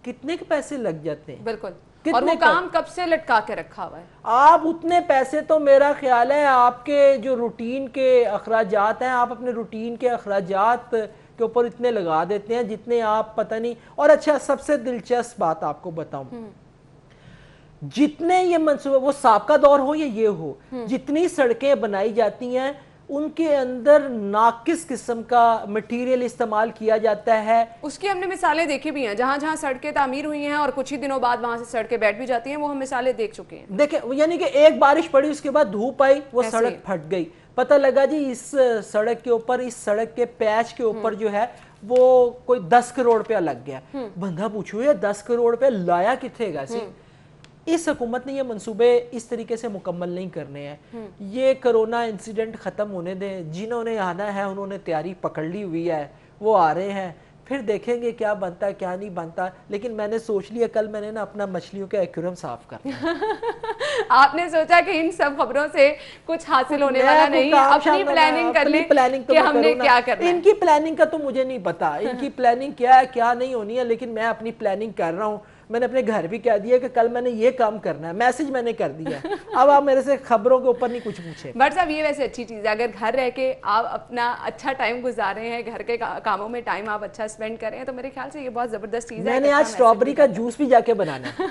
کتنے کے پیسے لگ جاتے ہیں. بالکل, اور وہ کام کب سے لٹکا کے رکھا ہوا ہے. آپ اتنے پیسے تو میرا خیال ہے آپ کے جو روٹین کے اخراجات ہیں, آپ اپنے روٹین کے اخراجات کے اوپر اتنے لگا دیتے ہیں جتنے آپ پتہ نہیں. اور اچھا سب سے دلچسپ بات آپ کو بتاؤں, جتنے یہ منصوبہ وہ سابقہ دور ہو یا یہ ہو, جتنی سڑکیں بنائی جاتی ہیں ان کے اندر ناقص قسم کا مٹیریل استعمال کیا جاتا ہے. اس کی ہم نے مثالیں دیکھی بھی ہیں, جہاں جہاں سڑکیں تعمیر ہوئی ہیں اور کچھ ہی دنوں بعد وہاں سے سڑکیں بیٹھ بھی جاتی ہیں, وہ ہم مثالیں دیکھ چکے ہیں. دیکھیں یعنی کہ ایک بارش پڑی, اس کے بعد دھوپ آئی, وہ سڑک پھٹ گئی, پتہ لگا جی اس سڑک کے اوپر, اس سڑک کے پیچ کے اوپر جو ہے وہ کوئی 10 کروڑ روپیہ لگ گیا. بندہ پوچھو یہ 10 کروڑ روپیہ لایا کتنے گا سی. اس حکومت نے یہ منصوبے اس طریقے سے مکمل نہیں کرنے ہیں. یہ کرونا انسیڈنٹ ختم ہونے دیں, جنہوں نے آنا ہے انہوں نے تیاری پکڑ لی ہوئی ہے, وہ آ رہے ہیں, پھر دیکھیں گے کیا بنتا ہے کیا نہیں بنتا. لیکن میں نے سوچ لیا کل میں نے نا اپنا مچھلیوں کا ایکویریم صاف کرنا. آپ نے سوچا کہ ان سب خبروں سے کچھ حاصل ہونے والا نہیں, اپنی پلاننگ کر لیں کہ ہم نے کیا کرنا ہے. ان کی پلاننگ کا تو مجھے نہیں پتا, ان کی پلاننگ کیا ہے کیا نہیں ہونی ہے, لیکن میں اپنی پلاننگ کر رہا ہوں. میں نے اپنے گھر بھی کہہ دیا کہ کل میں نے یہ کام کرنا ہے, میسج میں نے کر دیا. اب آپ میرے سے خبروں کے اوپر نہیں کچھ پوچھیں. بٹ صاحب یہ ویسے اچھی چیز ہے, اگر گھر رہ کے آپ اپنا اچھا ٹائم گزار رہے ہیں, گھر کے کاموں میں ٹائم آپ اچھا اسپینڈ کر رہے ہیں, تو میرے خیال سے یہ بہت زبردست چیز ہے. میں نے آج اسٹرابری کا جوس بھی جا کے بنانا ہے.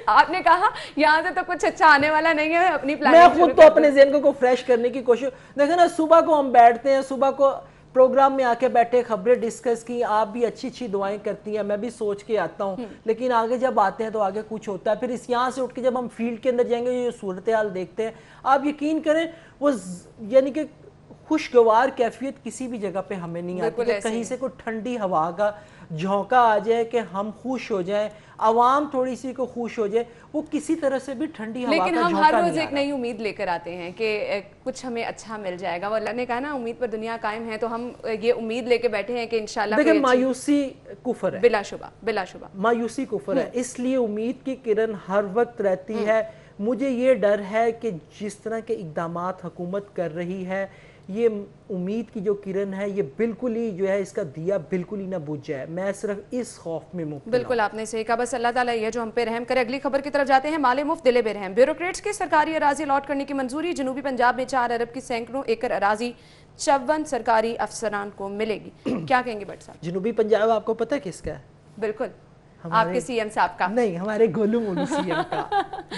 آپ نے کہا یہاں سے تو کچھ اچھا آنے والا نہیں ہے, اپنی پلاننگ میں خود تو اپنے ذہن کو فریش کرنے کی کوشش. دیکھیں نا صبح کو ہم بیٹھتے ہیں, صبح کو پروگرام میں آ کے بیٹھے, خبریں ڈسکس کی, آپ بھی اچھی اچھی دعائیں کرتی ہیں, میں بھی سوچ کے آتا ہوں, لیکن آگے جب آتے ہیں تو آگے کچھ ہوتا ہے. پھر اس یہاں سے اٹھ کے جب ہم فیلڈ کے اندر جائیں گے, یہ صورتحال دیکھتے ہیں, آپ یقین کریں وہ یعنی کہ خوشگوار کیفیت کسی بھی جگہ پہ ہمیں نہیں آتی کہ کہیں سے کوئی ٹھنڈی ہوا کا جھونکا آ جائے کہ ہم خوش ہو جائیں, عوام تھوڑی سی کو خوش ہو جائے, وہ کسی طرح سے بھی ٹھنڈی ہوا کا جھونکا نہیں آ رہا. لیکن ہم ہر روز ایک نئی امید لے کر آتے ہیں کہ کچھ ہمیں اچھا مل جائے گا. وہ اللہ نے کہا نا امید پر دنیا قائم ہے, تو ہم یہ امید لے کے بیٹھے ہیں کہ انشاءاللہ. دیکھیں مایوسی کفر ہے, بلا شبہ مایوسی کفر ہے, اس لیے امید کی کرن ہر وقت رہتی ہے. مجھے یہ ڈر ہے کہ جس طرح کے اقدامات حکومت کر رہی ہے, یہ امید کی جو کرن ہے یہ بالکل ہی جو ہے اس کا دیا بالکل ہی نہ بجھ جائے. میں صرف اس خوف میں مبتلا. بالکل آپ نے صحیح کہا, بس اللہ تعالیٰ یہ جو ہم پہ رحم کرے. اگلی خبر کی طرف جاتے ہیں. مال مفت دل بے رحم, بیوروکریٹس کی سرکاری اراضی الاٹ کرنے کی منظوری. جنوبی پنجاب میں 4 ارب کی سینکڑوں ایکڑ اراضی 54 سرکاری افسران کو ملے گی. کیا کہیں گے بٹ صاحب؟ جنوبی پنجاب آپ کو پتہ کس کا ہے؟ بالکل آپ کے سی ایم صاحب کا نہیں, ہمارے گولو مولو سی ایم کا.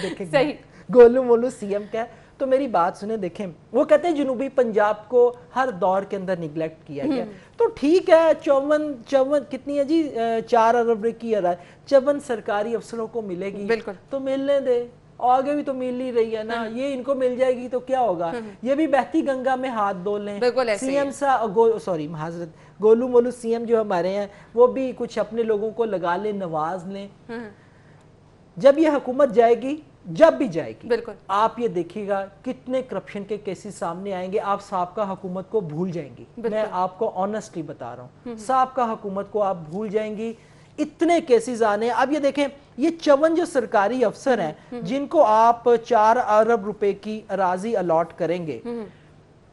دیکھیں صحیح, گولو مولو سی ایم کا ہے. تو میری بات سنیں, دیکھیں وہ کہتے ہیں جنوبی پنجاب کو ہر دور کے اندر نیگلیکٹ کیا گیا. تو ٹھیک ہے, 54 کتنی ہے جی, 4 ارب کی 54 سرکاری افسروں کو ملے گی. بالکل, تو ملنے دے, آگے بھی تو مل ہی رہی ہے نا, یہ ان کو مل جائے گی تو کیا ہوگا, یہ بھی بہتی گنگا میں ہاتھ دھو لیں. سی ایم سوری معذرت, گولو مولو سی ایم جو ہمارے ہیں وہ بھی کچھ اپنے لوگوں کو لگا لیں, نواز لیں. جب یہ حکومت جائے گی, جب بھی جائے گی, بالکل آپ یہ دیکھیے گا کتنے کرپشن کے کیسز سامنے آئیں گے. آپ سابقہ حکومت کو بھول جائیں گی, میں آپ کو آنیسٹلی بتا رہا ہوں, سابقہ حکومت کو آپ بھول جائیں گی. اتنے کیسز آنے. اب یہ دیکھیں, یہ 54 جو سرکاری افسر ہیں جن کو آپ 4 ارب روپے کی اراضی الاٹ کریں گے,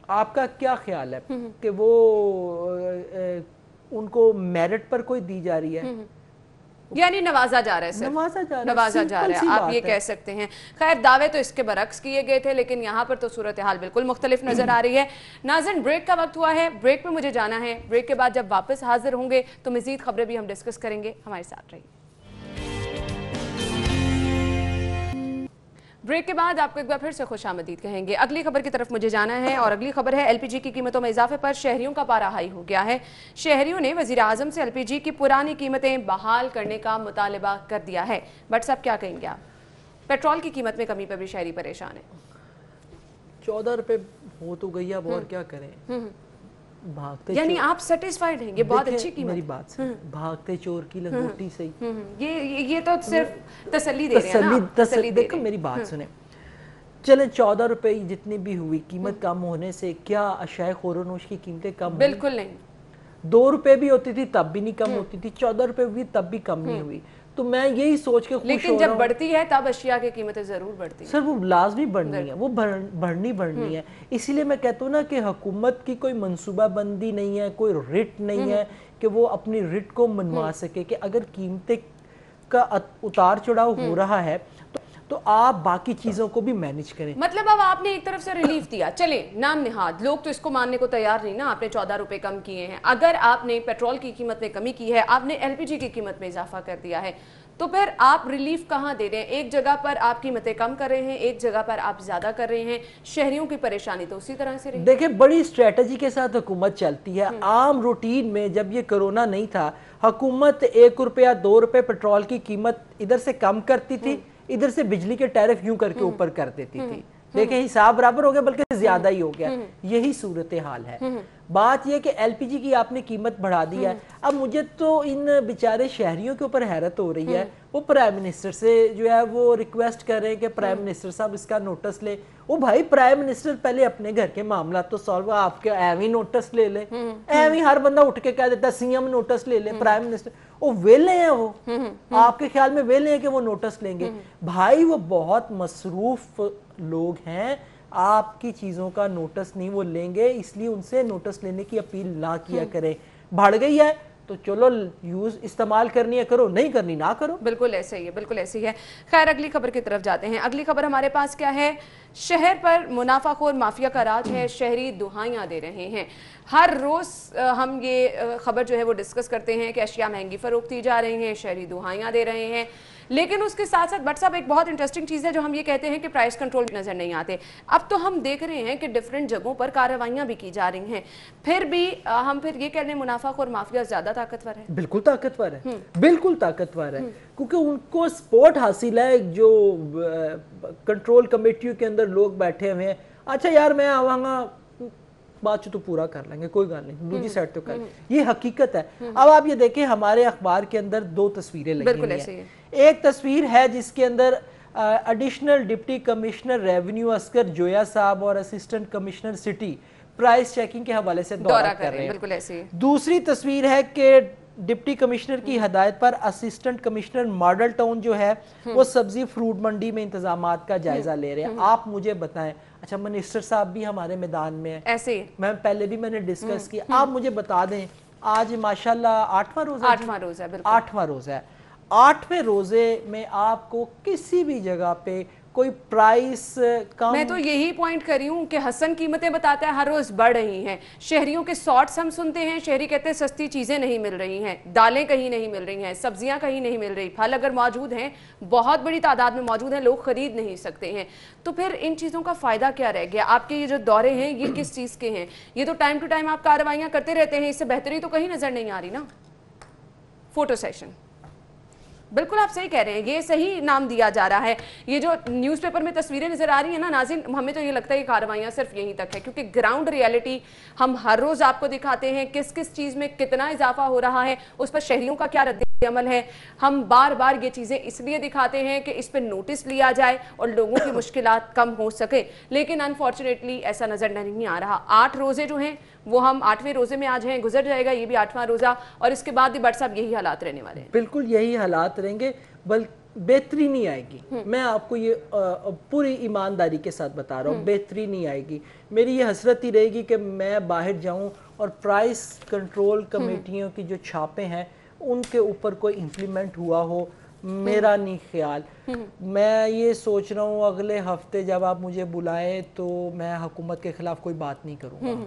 آپ کا کیا خیال ہے کہ وہ ان کو میرٹ پر کوئی دی جا رہی ہے؟ यानी नवाजा जा रहा है, सिर्फ नवाजा जा रहा है, आप ये कह सकते हैं। खैर दावे तो इसके बरक्स किए गए थे, लेकिन यहाँ पर तो सूरत हाल बिल्कुल मुख्तलिफ नजर आ रही है। नाज़रीन, ब्रेक का वक्त हुआ है, ब्रेक पे मुझे जाना है। ब्रेक के बाद जब वापस हाजिर होंगे तो मजीद खबरें भी हम डिस्कस करेंगे, हमारे साथ रहिए। ब्रेक के बाद आपको एक बार फिर से खुशामदीद कहेंगे। अगली खबर की तरफ मुझे जाना है और अगली खबर है एलपीजी की कीमतों में इजाफे पर शहरियों का पारा हाई हो गया है। शहरियों ने वजीर आजम से एलपीजी की पुरानी कीमतें बहाल करने का मुतालबा कर दिया है। बट साहब क्या कहेंगे आप? पेट्रोल की कीमत में कमी पर भी शहरी परेशान है। 14 रुपए हो तो गई, अब और क्या करें। भागते यानी आप सेटिस्फाइड हैं? ये बहुत अच्छी कीमत। मेरी बात सुन, भागते चोर की लंगोटी सही। ये तो सिर्फ तसल्ली दे रहे हैं ना, तसल्ली देखो मेरी बात सुने, चले 14 रुपए जितनी भी हुई, कीमत कम होने से क्या अशाए खोरोनोश की कीमतें कम? बिल्कुल नहीं। 2 रुपए भी होती थी तब भी नहीं कम होती थी, 14 रुपए हुई तब भी कम नहीं हुई। तो मैं यही सोच के खुश हो रहा हूं, लेकिन जब बढ़ती है तब अशिया की कीमतें जरूर बढ़ती हैं। सर वो लाजमी बढ़नी है, वो बढ़नी है। इसीलिए मैं कहता हूँ ना कि हुकूमत की कोई मंसूबाबंदी नहीं है, कोई रिट नहीं है कि वो अपनी रिट को मनवा सके कि अगर कीमतें का उतार चढ़ाव हो रहा है तो आप बाकी चीजों को भी मैनेज करें। मतलब अब आपने एक तरफ से रिलीफ दिया, चले नाम निहाद लोग तो इसको मानने को तैयार नहीं ना, आपने 14 रुपए कम किए हैं। अगर आपने पेट्रोल की कीमत में कमी की है, आपने एलपीजी की कीमत में इजाफा कर दिया है, तो फिर आप रिलीफ कहाँ दे रहे हैं? एक जगह पर आप कीमतें कम कर रहे हैं, एक जगह पर आप ज्यादा कर रहे हैं। शहरियों की परेशानी तो उसी तरह से रही। देखिए बड़ी स्ट्रेटजी के साथ हुकूमत चलती है। आम रूटीन में जब ये कोरोना नहीं था, हुकूमत 1 रुपया 2 रुपए पेट्रोल की कीमत इधर से कम करती थी, इधर से बिजली के टैरिफ यूं करके ऊपर कर देती थी। देखें हिसाब बराबर हो गया, बल्कि ज्यादा ही हो गया। यही सूरत हाल है। बात यह कि एलपीजी की आपने कीमत बढ़ा दी है। अब मुझे तो इन बेचारे शहरियों के ऊपर हैरत हो रही है। वो प्राइम मिनिस्टर से जो है वो रिक्वेस्ट कर रहे हैं कि प्राइम मिनिस्टर साहब इसका नोटिस ले। वो भाई प्राइम मिनिस्टर पहले अपने घर के मामला तो सॉल्व, आपके एवं नोटिस ले ले। एवं हर बंदा उठ के कह देता है सीएम नोटिस ले ले, प्राइम मिनिस्टर वो वेले हैं। वो आपके ख्याल में वेले हैं कि वो नोटिस लेंगे? भाई वो बहुत मसरूफ लोग हैं, आपकी चीजों का नोटिस नहीं वो लेंगे, इसलिए उनसे नोटिस लेने की अपील ना किया करें। बढ़ गई है तो चलो यूज इस्तेमाल करनी है करो, नहीं करनी ना करो। बिल्कुल ऐसे ही है, बिल्कुल ऐसे ही है। खैर अगली खबर की तरफ जाते हैं। अगली खबर हमारे पास क्या है? शहर पर मुनाफाखोर माफिया का राज है, शहरी दुहाइयां दे रहे हैं। हर रोज हम ये खबर जो है वो डिस्कस करते हैं कि अशिया महंगी फरोख्ती जा रही हैं, शहरी दुहाइयां दे रहे हैं। लेकिन उसके साथ साथ बट साहब एक बहुत इंटरेस्टिंग चीज़ है जो हम ये कहते हैं कि प्राइस कंट्रोल नज़र नहीं आते। अब तो हम देख रहे हैं कि डिफरेंट जगहों पर कार्रवाइयाँ भी की जा रही हैं, फिर भी हम फिर ये कह रहे हैं मुनाफाखोर माफिया ज़्यादा ताकतवर है। बिल्कुल ताकतवर है, बिल्कुल ताकतवर है, क्योंकि उनको सपोर्ट हासिल है। जो कंट्रोल कमेटियों के अंदर लोग बैठे हुए हैं, अच्छा यार मैं आवांगा बात तो पूरा कर लेंगे, कोई गल नहीं, दूसरी साइड तो कर, ये हकीकत है। अब आप ये देखें हमारे अखबार के अंदर 2 तस्वीरें लगी हुई हैं। एक तस्वीर है जिसके अंदर additional deputy commissioner revenue Oscar Zoya साहब और assistant commissioner city price checking के हवाले से दौरा कर रहे हैं। बिल्कुल ऐसे। दूसरी तस्वीर है कि डिप्टी कमिश्नर की हदायत पर असिस्टेंट कमिश्नर मॉडल टाउन जो है वो सब्जी फ्रूट मंडी में इंतजामात का जायजा ले रहे हैं। आप मुझे बताएं, अच्छा मिनिस्टर साहब भी हमारे मैदान में है, ऐसे मैं पहले भी मैंने डिस्कस किया, आप मुझे बता दें आज माशाल्लाह 8वां रोजा है, 8वां रोजा है, बिल्कुल 8वां रोजा है। 8वें रोजे में आपको किसी भी जगह पे कोई प्राइस कम, मैं तो यही पॉइंट कर रही हूँ कि हसन कीमतें बताता है हर रोज बढ़ रही हैं। शहरियों के शॉर्ट्स हम सुनते हैं, शहरी कहते हैं सस्ती चीजें नहीं मिल रही हैं, दालें कहीं नहीं मिल रही हैं, सब्जियां कहीं नहीं मिल रही, फल अगर मौजूद हैं बहुत बड़ी तादाद में मौजूद हैं, लोग खरीद नहीं सकते हैं। तो फिर इन चीजों का फायदा क्या रह गया? आपके ये जो दौरे हैं ये किस चीज के हैं? ये तो टाइम टू टाइम आप कार्रवाइयां करते रहते हैं, इससे बेहतरी तो कहीं नजर नहीं आ रही ना। फोटो सेशन, बिल्कुल आप सही कह रहे हैं, ये सही नाम दिया जा रहा है। ये जो न्यूज़पेपर में तस्वीरें नजर आ रही है ना नाज़रीन, हमें तो ये लगता है कि कार्रवाइयाँ सिर्फ यहीं तक है, क्योंकि ग्राउंड रियलिटी हम हर रोज आपको दिखाते हैं किस किस चीज़ में कितना इजाफा हो रहा है, उस पर शहरियों का क्या रद्द अमल है। हम बार बार ये चीज़ें इसलिए दिखाते हैं कि इस पर नोटिस लिया जाए और लोगों की मुश्किलात कम हो सके, लेकिन अनफॉर्चुनेटली ऐसा नज़र नहीं आ रहा। 8 रोज़े जो हैं वो हम 8वें रोजे में आज हैं, गुजर जाएगा ये भी 8वां रोजा, और इसके बाद भी बट साहब यही हालात रहने वाले हैं। बिल्कुल यही हालात रहेंगे, बल्कि बेहतरी नहीं आएगी। मैं आपको ये पूरी ईमानदारी के साथ बता रहा हूँ, बेहतरी नहीं आएगी। मेरी ये हसरत ही रहेगी कि मैं बाहर जाऊँ और प्राइस कंट्रोल कमेटियों की जो छापे हैं ان کے اوپر کوئی امپلیمنٹ ہوا ہو میرا نہیں خیال. میں یہ سوچ رہا ہوں اگلے ہفتے جب آپ مجھے بلائیں تو میں حکومت کے خلاف کوئی بات نہیں کروں گا,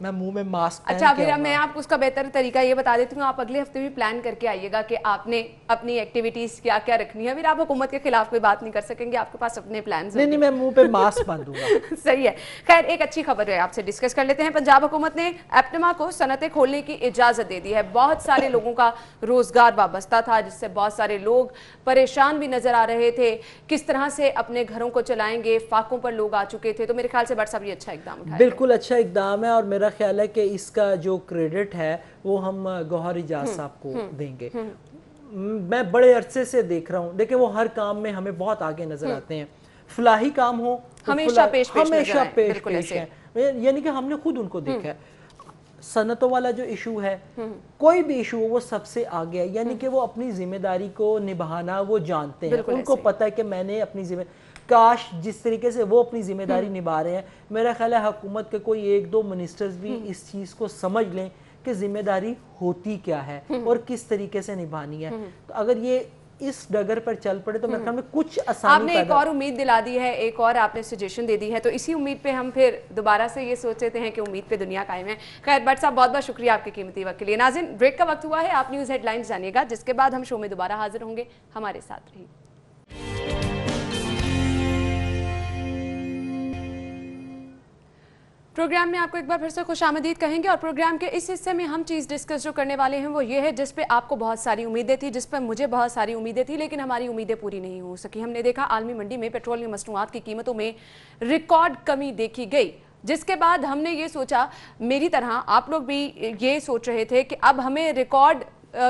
میں منہ میں ماسک پہن کے اچھا پھر میں آپ کو اس کا بہتر طریقہ یہ بتا دیتی ہوں, آپ اگلے ہفتے بھی پلان کر کے آئیے گا کہ آپ نے اپنی ایکٹیویٹیز کیا کیا رکھنی ہے, پھر آپ حکومت کے خلاف کوئی بات نہیں کر سکیں گے, آپ کے پاس اپنے پلانز ہیں. نہیں میں منہ پہ ماسک باندھوں گا. صحیح ہے. خیر ایک اچھی خبر ہے آپ سے ڈسکس کر لیتے ہیں. پنجاب حکومت نے ایپٹما کو صنعتیں کھولنے کی اجازت دے دی ہے. بہت سارے لوگوں کا روزگار وابستہ تھا جس سے بہت سارے لوگ پریشان بھی نظر آ رہے تھے, کس طرح سے اپنے گھروں کو چلائیں گے, فاقوں پر لوگ آ چکے تھے. تو میرے خیال سے بٹ صاحب یہ اچھا اقدام اٹھایا. بالکل اچھا اقدام ہے, اور میرا خیال ہے کہ اس کا جو کریڈٹ ہے وہ ہم گوہر اجاز صاحب کو دیں گے. میں بڑے عرصے سے دیکھ رہا ہوں, دیکھیں وہ ہر کام میں ہمیں بہت آگے نظر آتے ہیں, فلاحی کام ہو ہمیشہ پیش ہیں, یعنی کہ ہم نے خود ان کو دیکھا ہے. صنعتوں والا جو ایشو ہے, کوئی بھی ایشو ہو وہ سب سے آگے ہے, یعنی کہ وہ اپنی ذمہ داری کو نبھانا وہ جانتے ہیں, ان کو پتہ ہے کہ میں نے اپنی ذمہ, کاش جس طریقے سے وہ اپنی ذمہ داری نبھا رہے ہیں, میرا خیال ہے حکومت کے کوئی ایک دو منسٹرز بھی اس چیز کو سمجھ لیں کہ ذمہ داری ہوتی کیا ہے اور کس طریقے سے نبھانی ہے. تو اگر یہ اس ڈگر پر چل پڑے تو میرے خیال میں کچھ آسانی آپ نے ایک اور امید دلا دی ہے, ایک اور آپ نے سجیشن دے دی ہے, تو اسی امید پہ ہم پھر دوبارہ سے یہ سوچتے ہیں کہ امید پہ دنیا قائم ہے. خیر بٹ صاحب بہت بہت شکریہ آپ کے قیمتی وقت کے لیے. ناظرین بریک کا وقت ہوا ہے, آپ نیوز ہیڈ لائنز جانیے گا, جس کے بعد ہم شو میں دوبارہ حاضر ہوں گے. ہمارے ساتھ رہیے. پروگرام میں آپ کو ایک بار پھر سے خوش آمدید کہیں گے, اور پروگرام کے اس حصے میں ہم چیز ڈسکس جو کرنے والے ہیں وہ یہ ہے جس پہ آپ کو بہت ساری امیدیں تھی, جس پہ مجھے بہت ساری امیدیں تھی, لیکن ہماری امیدیں پوری نہیں ہو سکی. ہم نے دیکھا عالمی منڈی میں پیٹرولیم مصنوعات کی قیمتوں میں ریکارڈ کمی دیکھی گئی, جس کے بعد ہم نے یہ سوچا, میری طرح آپ لوگ بھی یہ سوچ رہے تھے کہ اب ہمیں ریکارڈ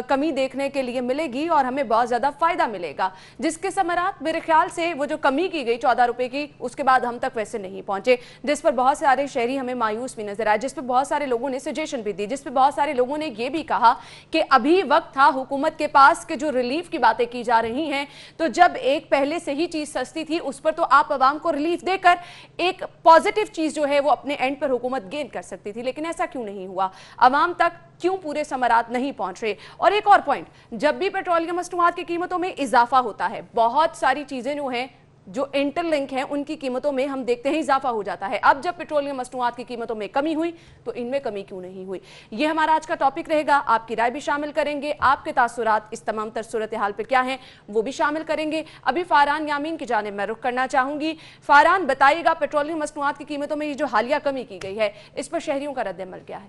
کمی دیکھنے کے لیے ملے گی اور ہمیں بہت زیادہ فائدہ ملے گا, جس کے ثمرات میرے خیال سے وہ جو کمی کی گئی 14 روپے کی, اس کے بعد ہم تک ویسے نہیں پہنچے, جس پر بہت سارے شہری ہمیں مایوس بھی نظر آئے, جس پہ بہت سارے لوگوں نے سجیشن بھی دی, جس پہ بہت سارے لوگوں نے یہ بھی کہا کہ ابھی وقت تھا حکومت کے پاس کہ جو ریلیف کی باتیں کی جا رہی ہیں, تو جب ایک پہلے سے ہی چیز سستی تھی اس پر تو آپ عوام کو ریلیف دے کر ایک پازیٹیو چیز جو ہے وہ اپنے اینڈ پر حکومت گین کر سکتی تھی, لیکن ایسا کیوں نہیں ہوا, عوام تک کیوں پورے ثمرات نہیں پہنچ رہے. اور ایک اور پوائنٹ, جب بھی پیٹرولیم مصنوعات کی قیمتوں میں اضافہ ہوتا ہے, بہت ساری چیزیں جو ہیں جو انٹر لنک ہیں ان کی قیمتوں میں ہم دیکھتے ہیں اضافہ ہو جاتا ہے. اب جب پیٹرولیم مصنوعات کی قیمتوں میں کمی ہوئی تو ان میں کمی کیوں نہیں ہوئی, یہ ہمارا آج کا ٹاپک رہے گا. آپ کی رائے بھی شامل کریں گے, آپ کے تاثرات اس تمام تر صورتحال پہ کیا ہیں وہ بھی شامل کریں گے. ابھی فاران یامین کی جانب میں رخ کرنا چاہوں گی. فاران بتائیے گا, پیٹرولیم مصنوعات کی قیمتوں میں یہ جو حالیہ کمی کی گئی ہے اس پر شہریوں کا رد عمل کیا ہے؟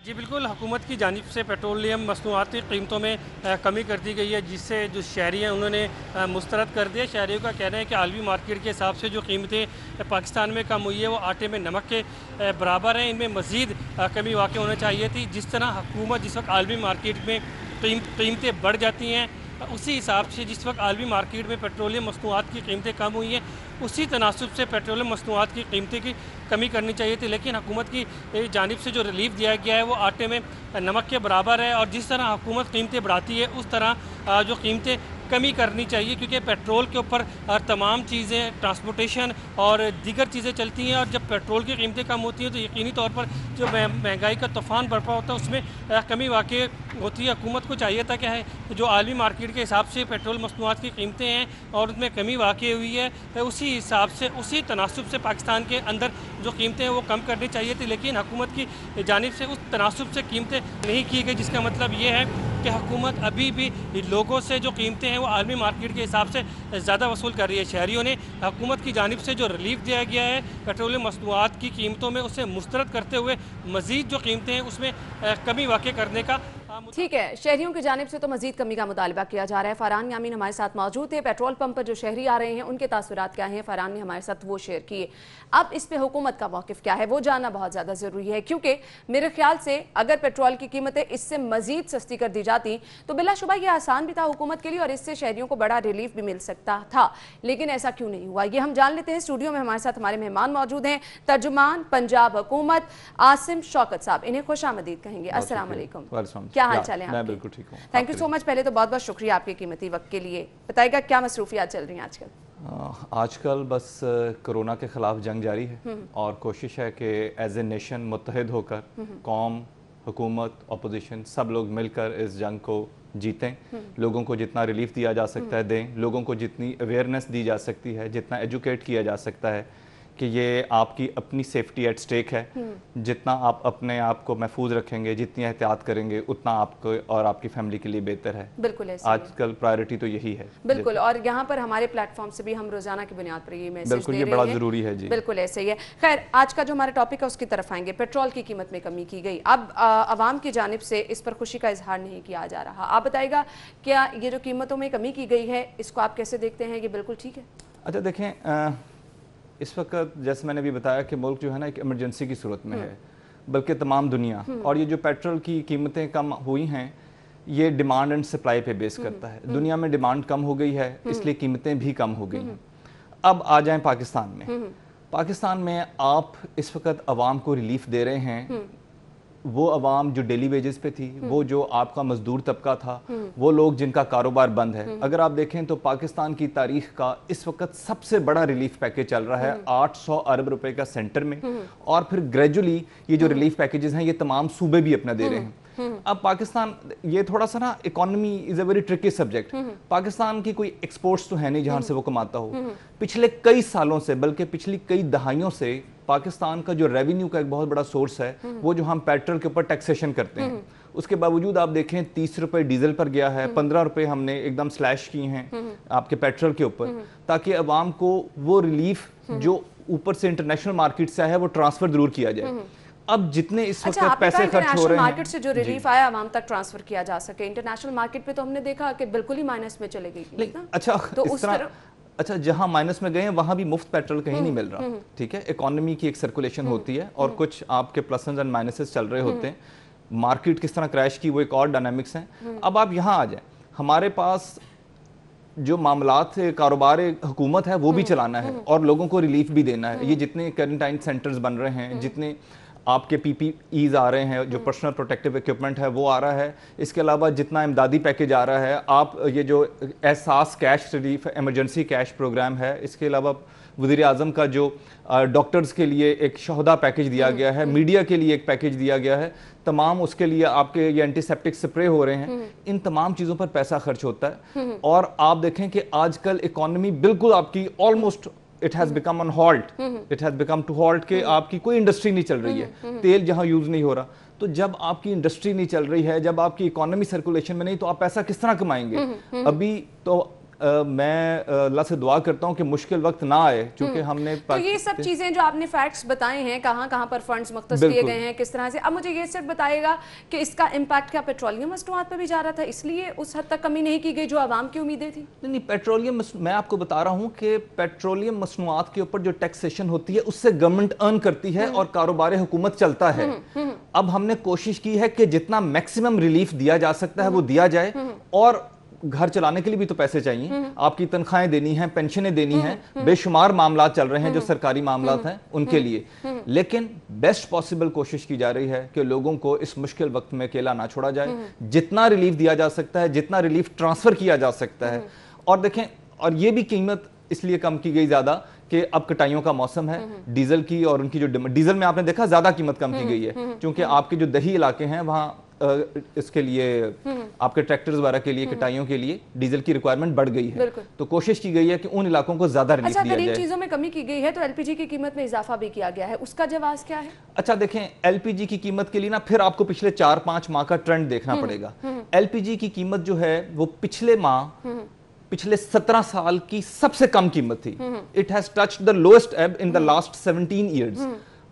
جی بالکل, حکومت کی جانب سے پیٹرولیم مصنوعات کی قیمتوں میں کمی کر دی گئی ہے, جس سے جو شہری ہیں انہوں نے مسترد کر دیا. شہریوں کا کہنا ہے کہ عالمی مارکیٹ کے حساب سے جو قیمتیں پاکستان میں کم ہوئی ہے وہ آٹے میں نمک کے برابر ہیں, ان میں مزید کمی واقع ہونا چاہیے تھی. جس طرح حکومت جس وقت عالمی مارکیٹ میں قیمتیں بڑھ جاتی ہیں, اسی حساب سے جس وقت عالمی مارکیٹ میں پیٹرولیم مصنوعات کی قیمتیں کم ہوئی ہیں اسی تناسب سے پیٹرولیم مصنوعات کی قیمتیں کی کمی کرنی چاہیے تھی. لیکن حکومت کی جانب سے جو ریلیف دیا گیا ہے وہ آٹے میں نمک کے برابر ہے, اور جس طرح حکومت قیمتیں بڑھاتی ہے اس طرح جو قیمتیں کمی کرنی چاہیے, کیونکہ پیٹرول کے اوپر تمام چیزیں, ٹرانسپورٹیشن اور دیگر چیزیں چلتی ہیں, اور جب پیٹرول کی قیمتیں کم ہوتی ہیں تو یقینی طور پر جو مہنگائی کا طوفان برپا ہوتا ہے اس میں کمی واقع ہوتی ہے. حکومت کو چاہیے تھا کہ جو عالمی مارکیٹ کے حساب سے پیٹرول مصنوعات کی قیمتیں ہیں اور اس میں کمی واقع ہوئی ہے, اسی حساب سے اسی تناسب سے پاکستان کے اندر جو قیمتیں ہیں وہ کم کرنی چاہیے تھی. لیکن حکومت کی جانب سے اس تناسب سے قیمتیں نہیں کی گئی, جس کا مطلب یہ ہے کہ حکومت ابھی بھی لوگوں سے جو قیمتیں ہیں وہ عالمی مارکیٹ کے حساب سے زیادہ وصول کر رہی ہے. شہریوں نے حکومت کی جانب سے جو ریلیف دیا گیا ہے پیٹرولیم مصنوعات کی قیمتوں میں اسے مسترد کرتے ہوئے مزید جو قیمتیں ہیں اس میں کمی واقع کرنے کا. ٹھیک ہے, شہریوں کی جانب سے تو مزید کمی کا مطالبہ کیا جا رہا ہے. فاران یامین ہمارے ساتھ موجود ہے. پیٹرول پمپ پر جو شہری آ رہے ہیں ان کے تاثرات کیا ہیں, فاران نے ہمارے ساتھ وہ شیئر کیے. اب اس پہ حکومت کا موقف کیا ہے وہ جاننا بہت زیادہ ضروری ہے, کیونکہ میرے خیال سے اگر پیٹرول کی قیمتیں اس سے مزید سستی کر دی جاتی تو بلا شبہ یہ آسان بھی تھا حکومت کے لیے اور اس سے شہریوں کو بڑا ریلیف بھی مل سکتا تھا, لیکن ایسا کیوں نہیں ہوا یہ ہم جان لیتے ہیں. اسٹوڈیو میں ہمارے ساتھ ہمارے مہمان موجود ہیں, ترجمان پنجاب حکومت عاصم شوکت صاحب, انہیں خوش آمدید کہیں گے. السلام علیکم, کیا حال چال ہے آپ کے؟ تھینک یو سو مچ. پہلے تو بہت بہت شکریہ آپ کے قیمتی وقت کے لیے. بتائیے گا کیا مصروفیات چل رہی ہیں آج کل؟ آج کل بس کرونا کے خلاف جنگ جاری ہے اور کوشش ہے کہ ایز اے نیشن متحد ہو کر قوم, حکومت, اپوزیشن سب لوگ مل کر اس جنگ کو जीतें, लोगों को जितना रिलीफ दिया जा सकता है दें, लोगों को जितनी अवेयरनेस दी जा सकती है, जितना एजुकेट किया जा सकता है कि ये आपकी अपनी सेफ्टी एट स्टेक है, जितना आप अपने आप को महफूज रखेंगे, जितनी एहतियात करेंगे, उतना आपको और आपकी फैमिली के लिए बेहतर है। बिल्कुल ऐसे आजकल प्रायोरिटी तो यही है। बिल्कुल, और यहाँ पर हमारे प्लेटफॉर्म से भी हम रोजाना की बुनियाद पर ये मैसेज दे बिल्कुल, रहे ये हैं। बड़ा ज़रूरी है जी। बिल्कुल ऐसे ही है। खैर, आज का जो हमारा टॉपिक है उसकी तरफ आएंगे। पेट्रोल की कीमत में कमी की गई, अब आवाम की जानिब से इस पर खुशी का इजहार नहीं किया जा रहा। आप बताइएगा, क्या ये जो कीमतों में कमी की गई है इसको आप कैसे देखते हैं, ये बिल्कुल ठीक है? अच्छा देखें, इस वक्त जैसे मैंने भी बताया कि मुल्क जो है ना एक इमरजेंसी की सूरत में है, बल्कि तमाम दुनिया, और ये जो पेट्रोल की कीमतें कम हुई हैं ये डिमांड एंड सप्लाई पे बेस करता है। दुनिया में डिमांड कम हो गई है, इसलिए कीमतें भी कम हो गई हैं। अब आ जाएं पाकिस्तान में। पाकिस्तान में आप इस वक्त आवाम को रिलीफ दे रहे हैं, वो अवाम जो डेली वेजेस पे थी, वो जो आपका मजदूर तबका था, वो लोग जिनका कारोबार बंद है। अगर आप देखें तो पाकिस्तान की तारीख का इस वक्त सबसे बड़ा रिलीफ पैकेज चल रहा है 800 अरब रुपए का सेंटर में, और फिर ग्रेजुअली ये जो रिलीफ पैकेजेस हैं ये तमाम सूबे भी अपना दे रहे हैं। अब पाकिस्तान, ये थोड़ा सा ना, economy is a very tricky subject. Pakistan की कोई एक्सपोर्ट्स तो है नहीं जहां से वो कमाता हो। पिछले कई सालों से, बल्कि पिछली कई दहाइयों से पाकिस्तान का जो रेवेन्यू का एक बहुत बड़ा सोर्स है वो जो हम पेट्रोल के ऊपर टैक्सेशन करते हैं, उसके बावजूद आप देखें 30 रुपए डीजल पर गया है, 15 रुपए हमने एकदम स्लैश किए हैं आपके पेट्रोल के ऊपर, ताकि अवाम को वो रिलीफ जो ऊपर से इंटरनेशनल मार्केट से आया है वो ट्रांसफर जरूर किया जाए। अब जितने इस वक्त पैसे खर्च हो रहे हैं, मार्केट से जो रिलीफ आया आवाम तक ट्रांसफर किया जा सके, इंटरनेशनल मार्केट पे तो हमने देखा कि बिल्कुल ही माइनस में चले गई। अच्छा, तो इस तरह अच्छा, जहां माइनस में गए हैं वहां भी मुफ्त पेट्रोल कहीं नहीं मिल रहा, ठीक है। इकोनॉमी की एक सर्कुलेशन होती है और कुछ आपके प्लसेस एंड माइनसेस चल रहे होते हैं। मार्केट किस तरह क्रैश की वो एक और डायनामिक्स हैं। अब आप यहाँ आ जाएं, हमारे पास जो मामलात कारोबार हुकूमत है वो भी चलाना है और लोगों को रिलीफ भी देना है। ये जितने क्वारंटाइन सेंटर्स बन रहे हैं, जितने आपके PPEs आ रहे हैं, जो पर्सनल प्रोटेक्टिव इक्विपमेंट है वो आ रहा है, इसके अलावा जितना इमदादी पैकेज आ रहा है, आप ये जो Ehsaas cash relief emergency cash programme है, इसके अलावा वज़ीर आज़म का जो डॉक्टर्स के लिए एक शहदा पैकेज दिया गया है, मीडिया के लिए एक पैकेज दिया गया है, तमाम उसके लिए आपके ये एंटीसेप्टिक स्प्रे हो रहे हैं, इन तमाम चीज़ों पर पैसा खर्च होता है। और आप देखें कि आजकल इकॉनमी बिल्कुल आपकी almost it has become on halt, it has become to halt के आपकी कोई इंडस्ट्री नहीं चल रही है, तेल जहां यूज नहीं हो रहा। तो जब आपकी इंडस्ट्री नहीं चल रही है, जब आपकी इकोनॉमी सर्कुलेशन में नहीं, तो आप पैसा किस तरह कमाएंगे? अभी तो मैं अल्लाह से दुआ करता हूँ कि मुश्किल वक्त ना आए, क्योंकि हमने तो ये सब चीजें जो आपने फैक्ट्स बताए हैं, कहाँ कहाँ पर फंड्स मुख्तस किए गए हैं, किस तरह से, अब मुझे ये सिर्फ बताइएगा कि इसका इम्पैक्ट क्या पेट्रोलियम मसनूआत पर भी जा रहा था, इसलिए उस हद तक कमी नहीं की गई जो आवाम की उम्मीदें थी? नहीं, पेट्रोलियम, मैं आपको बता रहा हूँ कि पेट्रोलियम मसनूआत के ऊपर जो टैक्सेशन होती है उससे गवर्नमेंट अर्न करती है और कारोबार हुकूमत चलता है। अब हमने कोशिश की है कि जितना मैक्सिमम रिलीफ दिया जा सकता है वो दिया जाए, और घर चलाने के लिए भी तो पैसे चाहिए, आपकी तनख्वाहें देनी हैं, पेंशनें देनी हैं, बेशुमार मामला चल रहे हैं जो सरकारी मामला हैं उनके लिए। लेकिन बेस्ट पॉसिबल कोशिश की जा रही है कि लोगों को इस मुश्किल वक्त में अकेला ना छोड़ा जाए, जितना रिलीफ दिया जा सकता है, जितना रिलीफ ट्रांसफर किया जा सकता है। और देखें, और ये भी कीमत इसलिए कम की गई ज्यादा कि अब कटाइयों का मौसम है, डीजल की, और उनकी जो डीजल में आपने देखा ज्यादा कीमत कम की गई है, क्योंकि आपके जो दही इलाके हैं वहाँ इसके लिए आपके ट्रैक्टर्स वगैरह के लिए, कटाइयों के लिए डीजल की रिक्वायरमेंट बढ़ गई है, तो कोशिश की गई है कि उन इलाकों को ज्यादा रिलीफ दिया जाए। इन चीजों में कमी की गई है तो एलपीजी की कीमत में इजाफा भी किया गया है, उसका जवाब क्या है? अच्छा देखें, एलपीजी की कीमत के लिए ना फिर आपको पिछले 4-5 माह का ट्रेंड देखना पड़ेगा। एलपीजी की कीमत जो है वो पिछले माह, पिछले 17 साल की सबसे कम कीमत थी। It has touched the lowest एब इन द लास्ट 17 ईयर्स।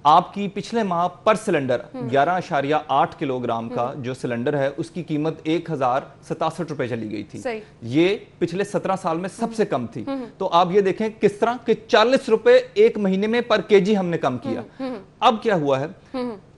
आपकी पिछले माह पर सिलेंडर 11.8 किलोग्राम का जो सिलेंडर है उसकी कीमत 1067 रुपए चली गई थी। ये पिछले 17 साल में सबसे कम थी। तो आप ये देखें किस तरह के 40 रुपए एक महीने में पर केजी हमने कम किया। अब क्या हुआ है,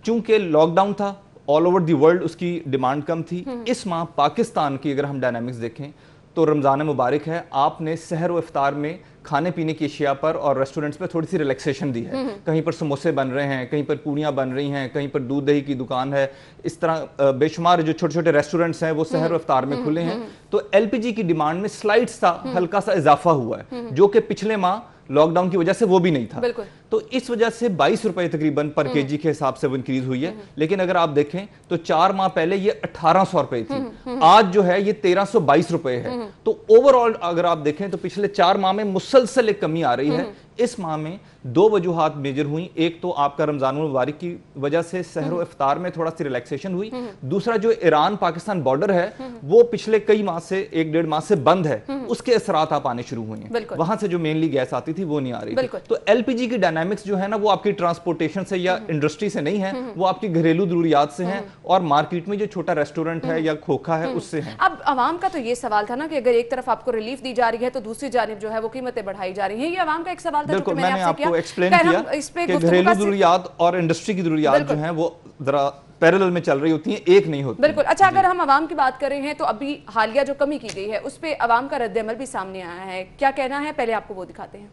चूंकि लॉकडाउन था, ऑल ओवर दी वर्ल्ड उसकी डिमांड कम थी। इस माह पाकिस्तान की अगर हम डायनामिक्स देखें तो रमजान मुबारक है, आपने सहर व इफ्तार में खाने पीने की अशिया पर और रेस्टोरेंट्स पर थोड़ी सी रिलैक्सेशन दी है। कहीं पर समोसे बन रहे हैं, कहीं पर पूड़ियाँ बन रही हैं, कहीं पर दूध दही की दुकान है। इस तरह बेशुमार जो छोटे छोटे रेस्टोरेंट्स हैं वो सहर व इफ्तार में खुले हैं। तो एलपीजी की डिमांड में स्लाइड सा हल्का सा इजाफा हुआ है, जो कि पिछले माह لاک ڈاؤن کی وجہ سے وہ بھی نہیں تھا. تو اس وجہ سے 22 روپے تقریباً پر کے جی کے حساب سے وہ انکریز ہوئی ہے. لیکن اگر آپ دیکھیں تو 4 ماہ پہلے یہ 1800 روپے تھی, آج جو ہے یہ 1322 روپے ہے. تو اوور آل اگر آپ دیکھیں تو پچھلے 4 ماہ میں مسلسل ایک کمی آ رہی ہے. اس ماہ میں 2 وجوہات میجر ہوئیں. ایک تو آپ کا رمضان المبارک کی وجہ سے سحر و افطار میں تھوڑا سی ریلیکسیشن ہوئی. دوسرا جو ایران پاکستان بارڈر ہے وہ پچھلے کئی ماہ سے 1-1.5 ماہ سے بند ہے, اس کے اثرات آپ آنے شروع ہوئے ہیں. وہاں سے جو مینلی گیس آتی تھی وہ نہیں آ رہی تھی. تو ایل پی جی کی ڈائنامکس جو ہے نا وہ آپ کی ٹرانسپورٹیشن سے یا انڈسٹری سے نہیں ہے, وہ آپ کی گھریلو ضروریات سے ہیں اور مارکیٹ میں جو چھوٹا ریسٹورنٹ ہے یا کھوکھا ہے اس سے ہیں. اب عوام کا تو یہ سوال تھا نا کہ اگر ایک طرف آپ کو ریلیف دی جا رہی ہے تو دوسری جانب جو ہے وہ قیمتیں بڑھائی جا رہی ہیں. یہ عوام کا ایک سوال تھا. بالکل, میں نے آپ کو ایکسپلین کیا کہ گھریلو ضروریات اور انڈسٹری کی ضروریات جو ہیں وہ ذرا پیرلل میں چل رہی ہوتی ہیں, ایک نہیں ہوتی. بالکل. اچھا, اگر ہم عوام کی بات کر رہے ہیں تو ابھی حالیہ جو کمی کی گئی ہے اس پہ عوام کا رد عمل بھی سامنے آیا ہے, کیا کہنا ہے؟ پہلے آپ کو وہ دکھاتے ہیں.